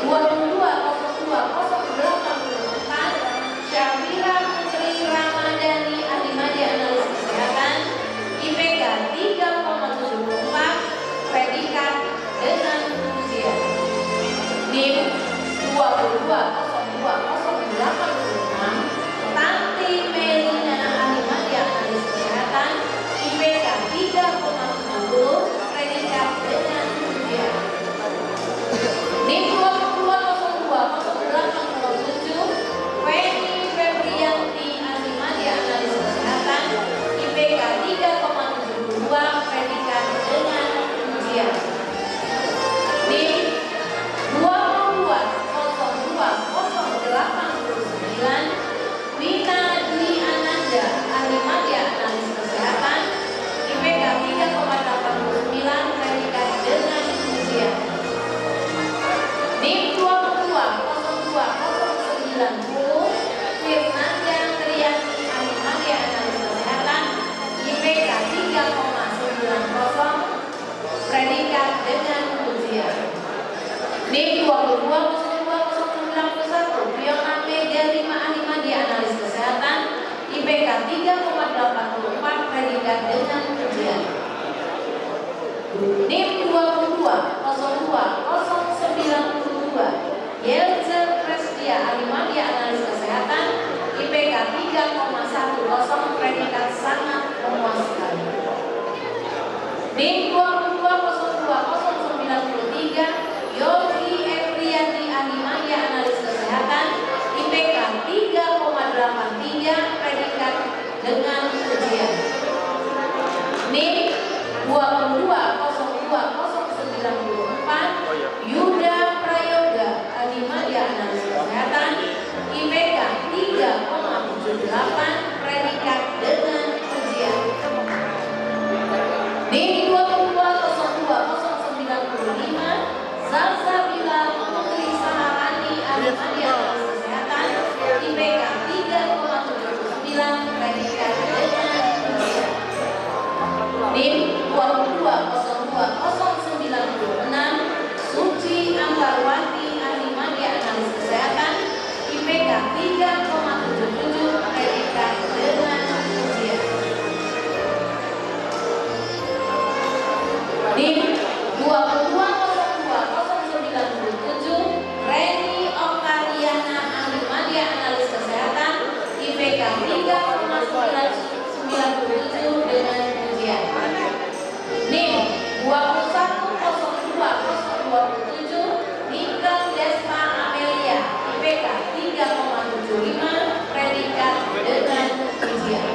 22020084 Syafira Putri Ramadhani Ahli Media Analis Kesehatan IPK 3,74 predikat dengan ujian. NIM 22020086 Tanti Melina Ahli Media Analis Kesehatan IPK 3,70 predikat dengan ujian. NIM 22020087 Feni Febrianti Ahli Media Analis Kesehatan IPK 3,72 predikat dengan ujian. NIM 22020089 Wina Dwi Ananda Ahli Media Analis Kesehatan IPK 3,89 predikat dengan ujian. NIM 22020090 Firnanda Triani Ahli Media Analis Kesehatan IPK 3,90 predikat dengan ujian. NIM 22020091 Fiona Mega 5 Ahli Media Analis Kesehatan IPK 3,84 predikat dengan ujian. NIM 22020092 Yelza Prestia Ahli Media Analis Kesehatan IPK 3,10 predikat sangat memuaskan. NIM 22020093 Yogi Epriani Ahli Media Analis Kesehatan IPK 3,83 predikat dengan ujian. NIM 22020094 Yuda Prayoga Ahli Media Analis Kesehatan IPK 3,78 predikat dengan ujian. NIM 22020095 Salsabila Putri Saharani Ahli Media Analis Kesehatan IPK 3,79 predikat dengan ujian. NIM 22020096 Suci Ambarwati Ahli Media Analis Kesehatan IPK 3,77 predikat dengan ujian. NIM 22020097 Reni Oktariana Ahli Media Analis Kesehatan IPK 3,97 dengan ujian. NIM 21020027 Nikel Desma Amelia IPK 3,75 predikat dengan ujian.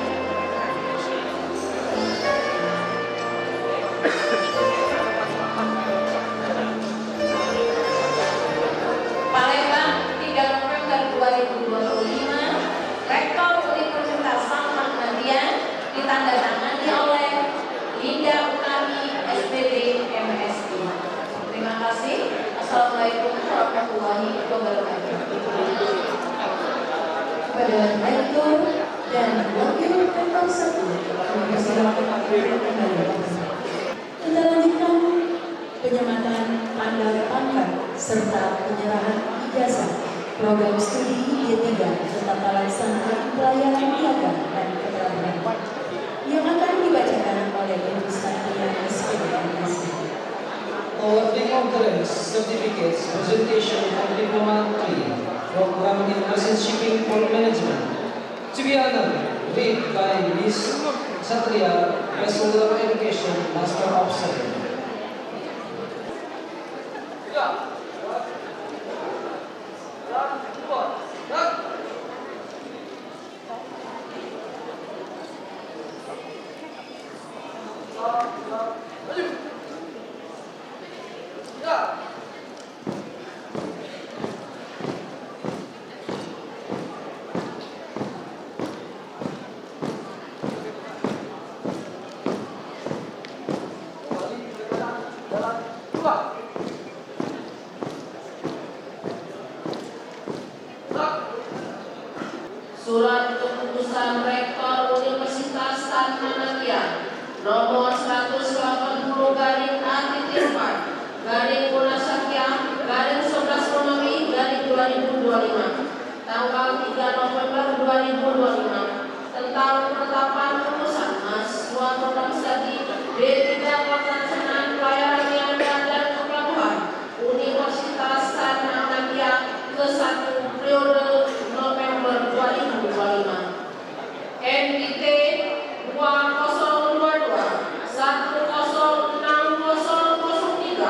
Palembang 3 November 2025 Rektor Universitas Sampang Nadian ditandatangani oleh Linda Utami SPD MSI. Terima diterima kembali. Kita lanjutkan penyematan tanda pangkat serta penyerahan ijazah program studi D3 Tata Laksana Pelayanan Niaga dan Keterampilan yang akan dibacakan oleh Ibu Satria SPDMC. Awarding of grants, certificates, presentation of Diploma 3, Program in Ocean Shipping for Management. To be honored, read by Ms. Satria, Bachelor of Education, Master of Science. Surat Keputusan Rektor Universitas Tasikmalaya nomor 180/Gunasakya/11 tanggal 3 November 2025 tentang penetapan lulusan mahasiswa program studi D3 Pelaksanaan Pelayaran Niaga dan Kepelabuhan Universitas Tasikmalaya ke-1 periode November 2025. NPT 2022-10603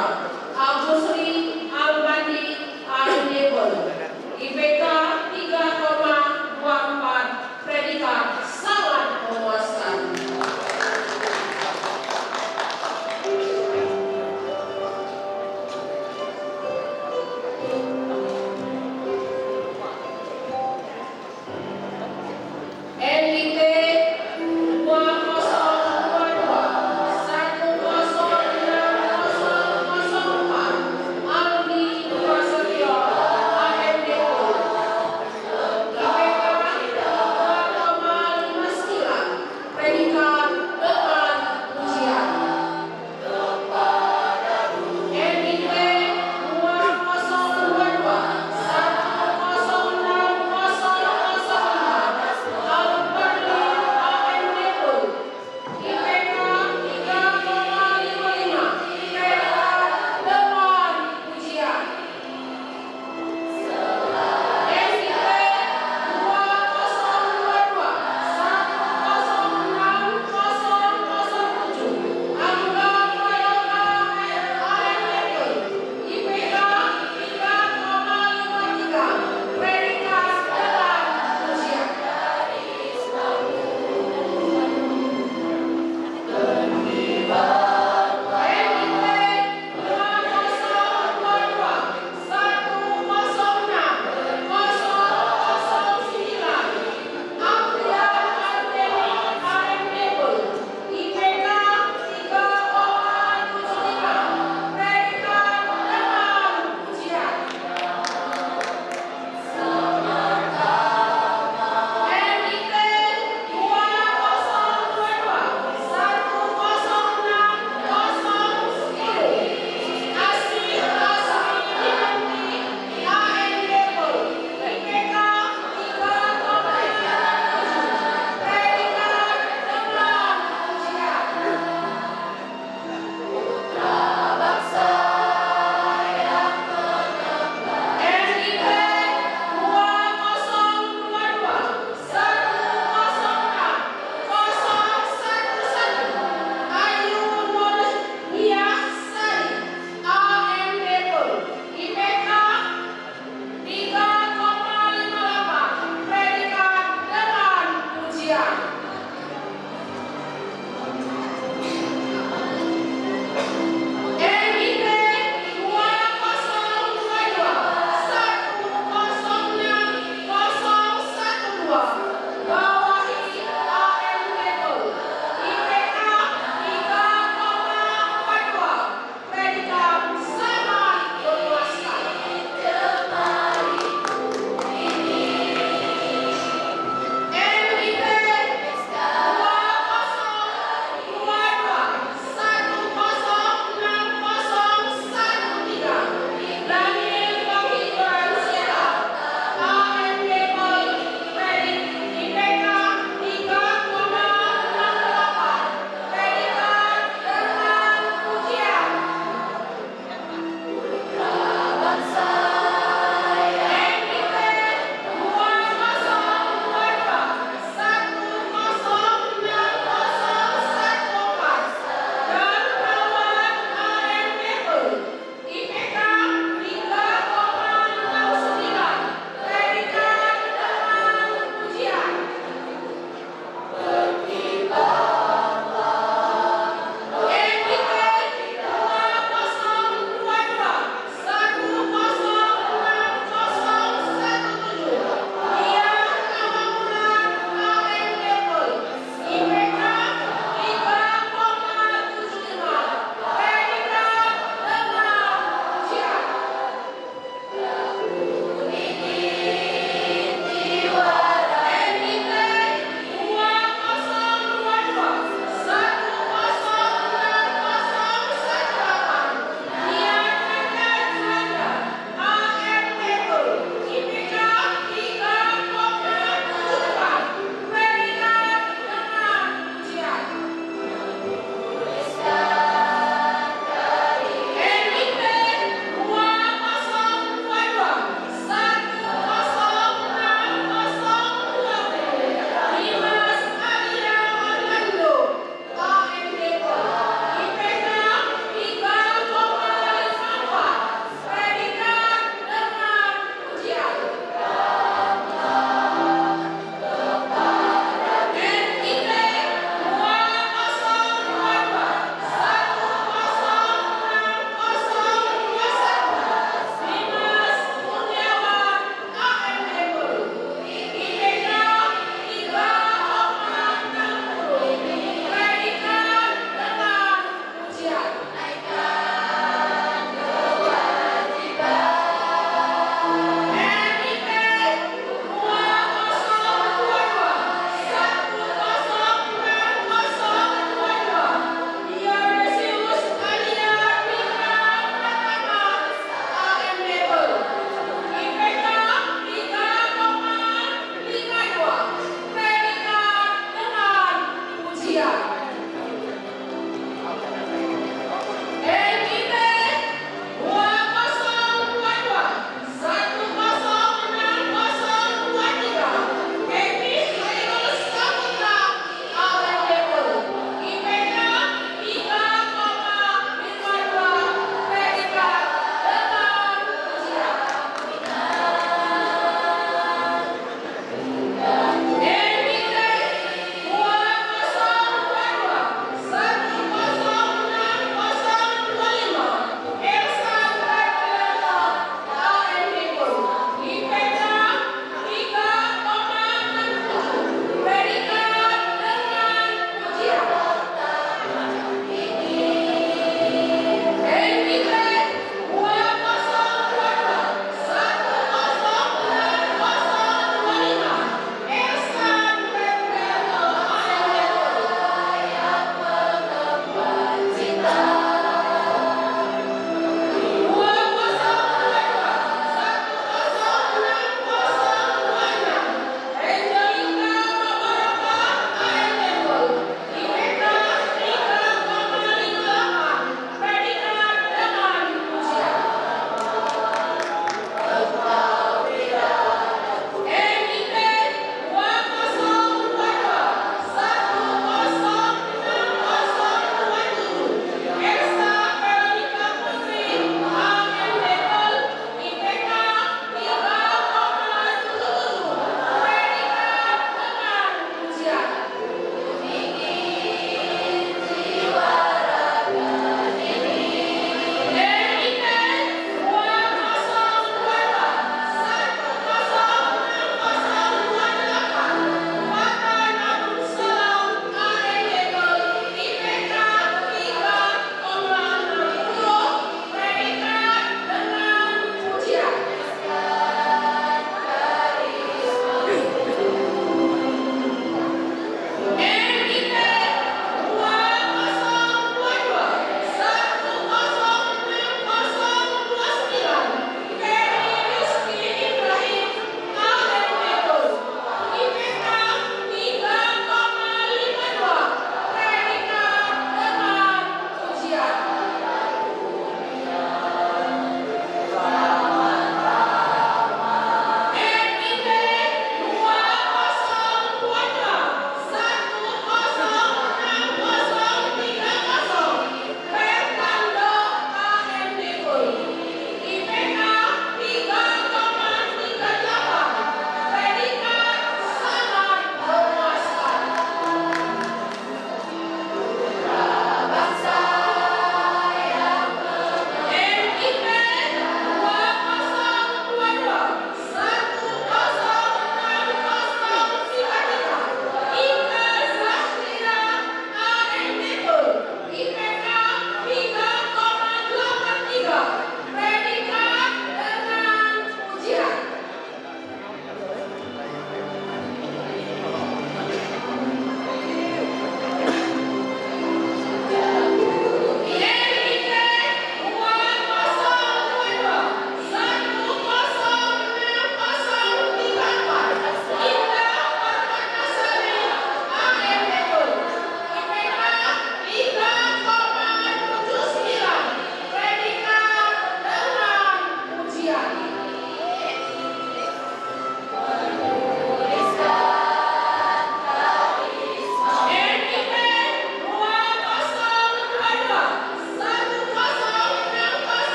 Agusri Albandi Aidebol IPK 3,24 predikat salah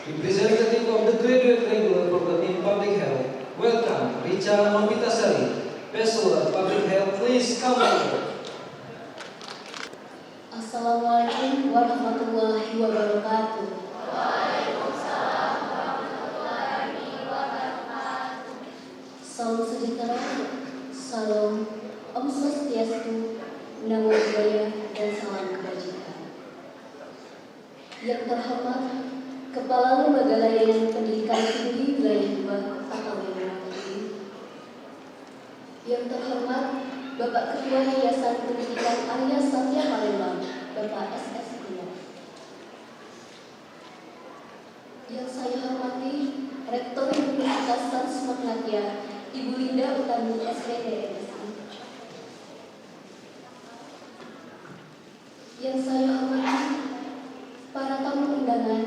representative of the graduate regular program in public health, welcome Richa Mampitasari, Bachelor Public Health. Please come over. Assalamualaikum warahmatullahi wabarakatuh. Salam sejahtera, salam Om Swastiastu, Namo Buddhaya, dan salam kebajikan. Yang terhormat Kepala Lembaga Layanan Pendidikan Tinggi Wilayah 2 atau LMPI. Yang terhormat Bapak Ketua Yayasan Pendidikan Arya Satya Palembang, Bapak SS Kuliah. Yang saya hormati Rektor Universitas Transmagnatia, Ibu Linda Utami SPD MSI. Yang saya hormati para tamu undangan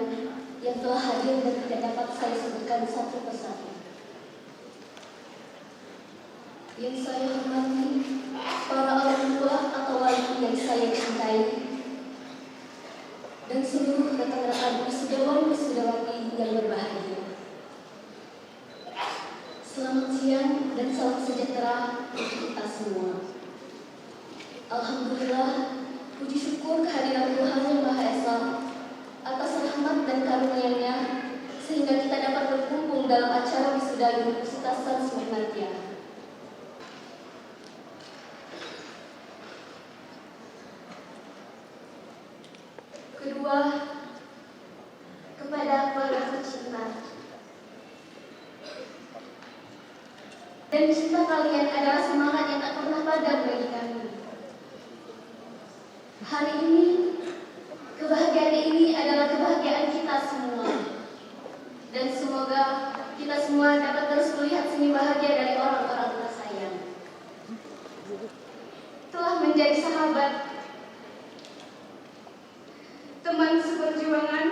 yang telah hadir dan tidak dapat saya sebutkan satu persatu. Yang saya hormati para orang tua atau wali yang saya cintai, dan seluruh rekan-rekan wisudawan-wisudawati yang berbahagia. Selamat siang dan salam sejahtera untuk kita semua. Alhamdulillah, puji syukur kehadiran Tuhan Yang Maha Esa atas rahmat dan karunia-Nya sehingga kita dapat berkumpul dalam acara wisuda Universitas Transmagnatia. Kedua, kepada keluarga tercinta. Dan cinta kalian adalah semangat yang tak pernah padam bagi kami. Hari ini, kebahagiaan ini adalah kebahagiaan kita semua. Dan semoga kita semua dapat terus melihat senyum bahagia dari orang-orang tersayang. Telah menjadi sahabat, teman seperjuangan,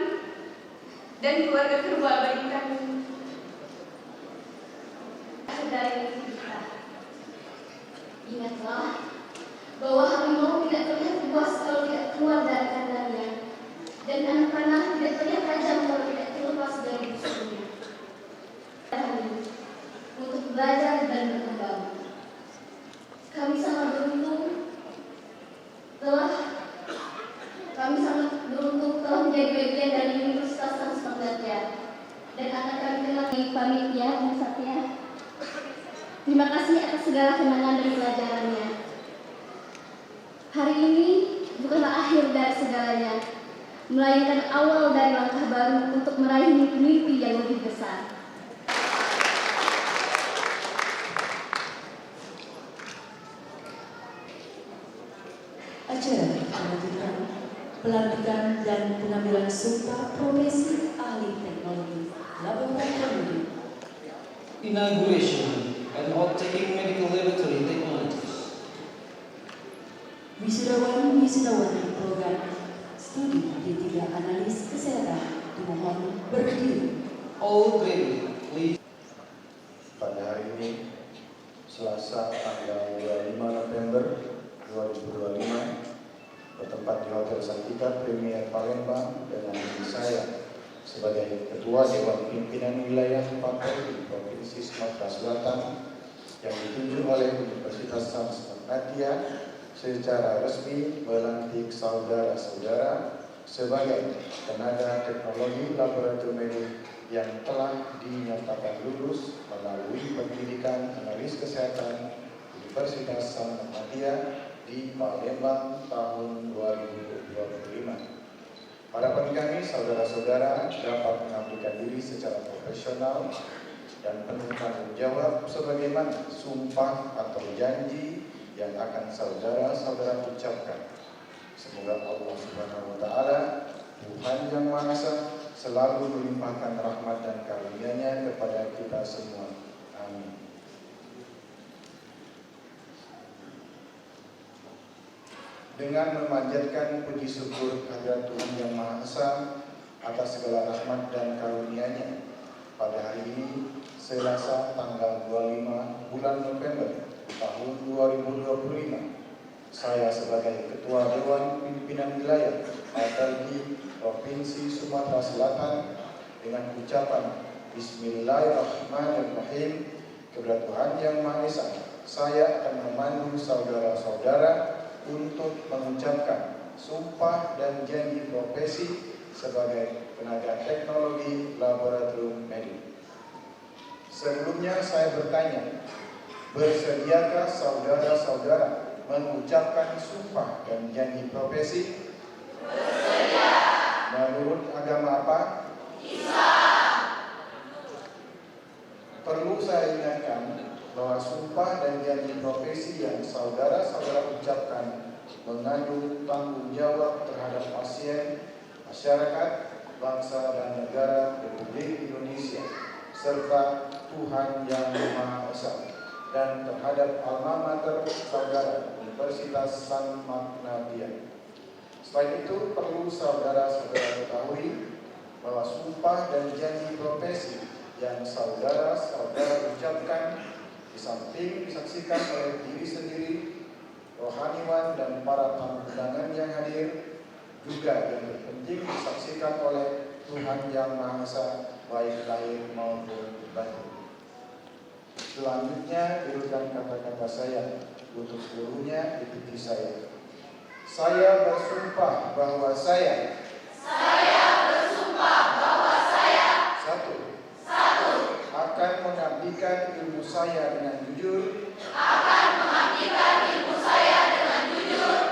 dan keluarga kedua bagi kami. Dari kita, ingatlah bahwa harimau tidak terlihat puas kalau tidak keluar dari kandangnya, dan anak panah tidak terlihat tajam kalau tidak terlepas dari musuhnya. Untuk belajar dan berkembang, kami sangat beruntung telah menjadi bagian dari Universitas Transmagnatia, dan akan kami kenal pamit ya, Om Satya. Terima kasih atas segala kenangan dan pelajarannya. Hari ini bukanlah akhir dari segalanya, melainkan awal dari langkah baru untuk meraih mimpi-mimpi yang lebih besar. Acara dilanjutkan pelantikan dan pengambilan sumpah profesi ahli teknologi laboratorium. Inauguration and taking medical laboratory technologies. Wisudawan-wisudawati program studi D3 analis kesehatan dimohon berdiri. All graduate, please. Pada hari ini, Selasa tanggal 25 November 2025, bertempat di Hotel Santika Premier Palembang dengan saya sebagai Ketua Dewan Pimpinan Wilayah Partai di Provinsi Sumatera Selatan yang ditunjuk oleh Universitas Transmagnatia secara resmi melantik saudara-saudara sebagai tenaga teknologi laboratorium medik yang telah dinyatakan lulus melalui pendidikan analis kesehatan Universitas Transmagnatia di Palembang tahun 2025. Harapan kami saudara-saudara dapat mengabdikan diri secara profesional dan penuh tanggung jawab sebagaimana sumpah atau janji yang akan saudara-saudara ucapkan. Semoga Allah Subhanahu wa taala, Tuhan Yang Maha Esa, selalu melimpahkan rahmat dan karunia-Nya kepada kita semua. Amin. Dengan memanjatkan puji syukur kehadirat Tuhan Yang Maha Esa atas segala rahmat dan karunia-Nya, pada hari ini Selasa tanggal 25 bulan November tahun 2025, Saya sebagai Ketua Dewan Pimpinan Wilayah APLG Provinsi Sumatera Selatan dengan ucapan Bismillahirrahmanirrahim, kepada Tuhan Yang Maha Esa, saya akan memandu saudara-saudara untuk mengucapkan sumpah dan janji profesi sebagai tenaga teknologi laboratorium medik. Sebelumnya saya bertanya, bersediakah saudara-saudara mengucapkan sumpah dan janji profesi? Bersedia. Menurut agama apa? Islam. Perlu saya ingatkan bahwa sumpah dan janji profesi yang saudara-saudara ucapkan mengandung tanggung jawab terhadap pasien, masyarakat, bangsa dan negara Republik Indonesia, serta Tuhan Yang Maha Esa, dan terhadap alma mater saudara Universitas San Magnatia. Selain itu, perlu saudara-saudara ketahui bahwa sumpah dan janji profesi yang saudara-saudara ucapkan di samping disaksikan oleh diri sendiri, rohaniwan dan para tamu undangan yang hadir, juga yang terpenting disaksikan oleh Tuhan Yang Maha Esa, baik lahir maupun batin. Selanjutnya urutkan kata-kata saya, untuk seluruhnya ikuti saya. Saya bersumpah bahwa saya akan mengabdikan ilmu saya dengan jujur,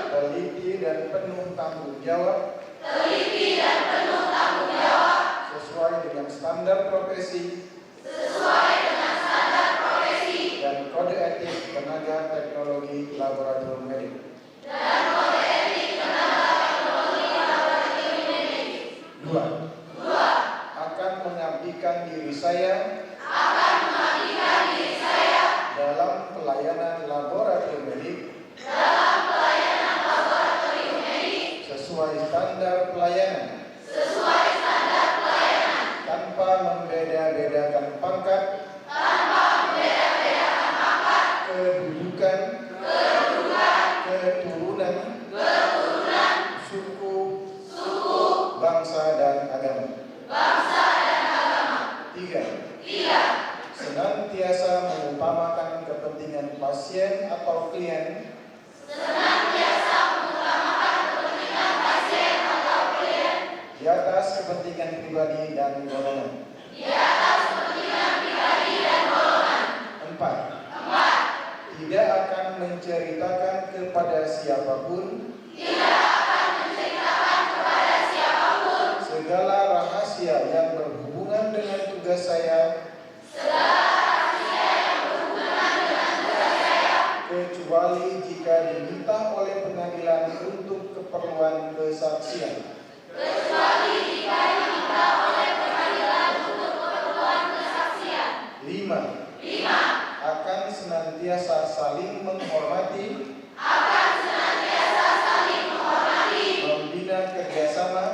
teliti dan penuh tanggung jawab, sesuai dengan standar profesi, dan kode etik tenaga teknologi laboratorium medik. Dua, akan mengabdikan diri saya dalam pelayanan laboratorium medik sesuai standar pelayanan tanpa membeda-bedakan pangkat, kedudukan, keturunan, suku, bangsa dan agama. Tiga, senantiasa mengutamakan kepentingan pasien atau klien di atas kepentingan pribadi dan golongan. Empat, tidak akan menceritakan kepada siapapun segala rahasia yang berhubungan dengan tugas saya, kecuali jika diminta oleh pengadilan untuk keperluan kesaksian. Lima, akan senantiasa saling menghormati, membina kerjasama,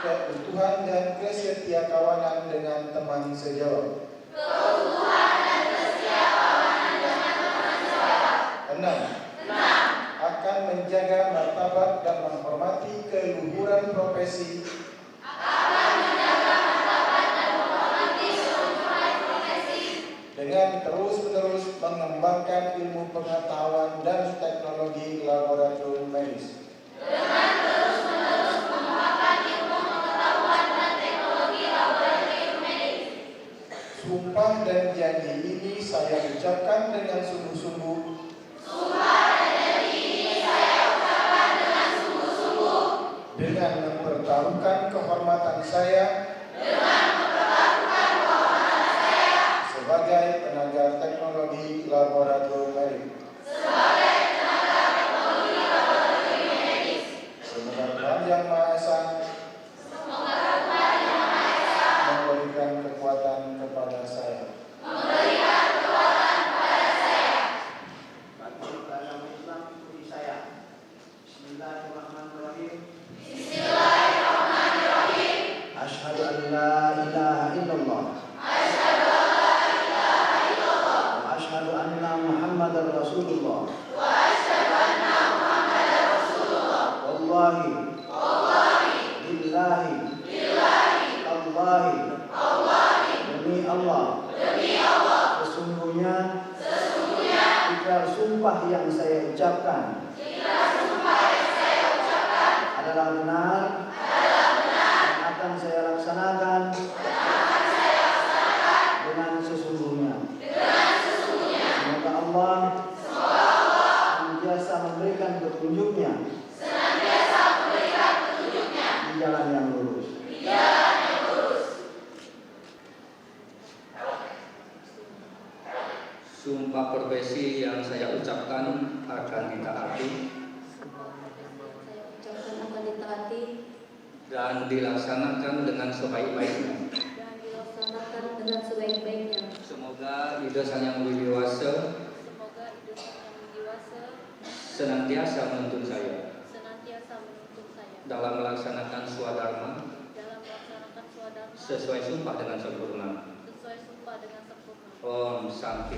keutuhan dan kesetiakawanan dengan teman sejawat. 6. Akan menjaga martabat dan menghormati keluhuran profesi, dengan terus-menerus mengembangkan ilmu pengetahuan dan teknologi laboratorium medis. Sumpah dan janji ini saya ucapkan dengan sungguh-sungguh dengan mempertaruhkan kehormatan saya sebagai tenaga teknologi laboratorium medik. Semoga Tuhan Yang Maha Esa memberikan kekuatan kepada saya. Bismillahirrahmanirrahim. Asyhadu an la ilaha Demi Allah. Sesungguhnya ikrar sumpah yang saya ucapkan adalah benar dan akan saya laksanakan dengan sesungguhnya. Semoga Allah senantiasa memberikan petunjuknya di jalan yang lurus. Sumpah profesi yang saya ucapkan akan ditaati dan dilaksanakan dengan sebaik-baiknya. Semoga ide Sang Yang Widi Wasa senantiasa menuntun saya dalam melaksanakan swadharma sesuai sumpah dengan sempurna. Om Santi.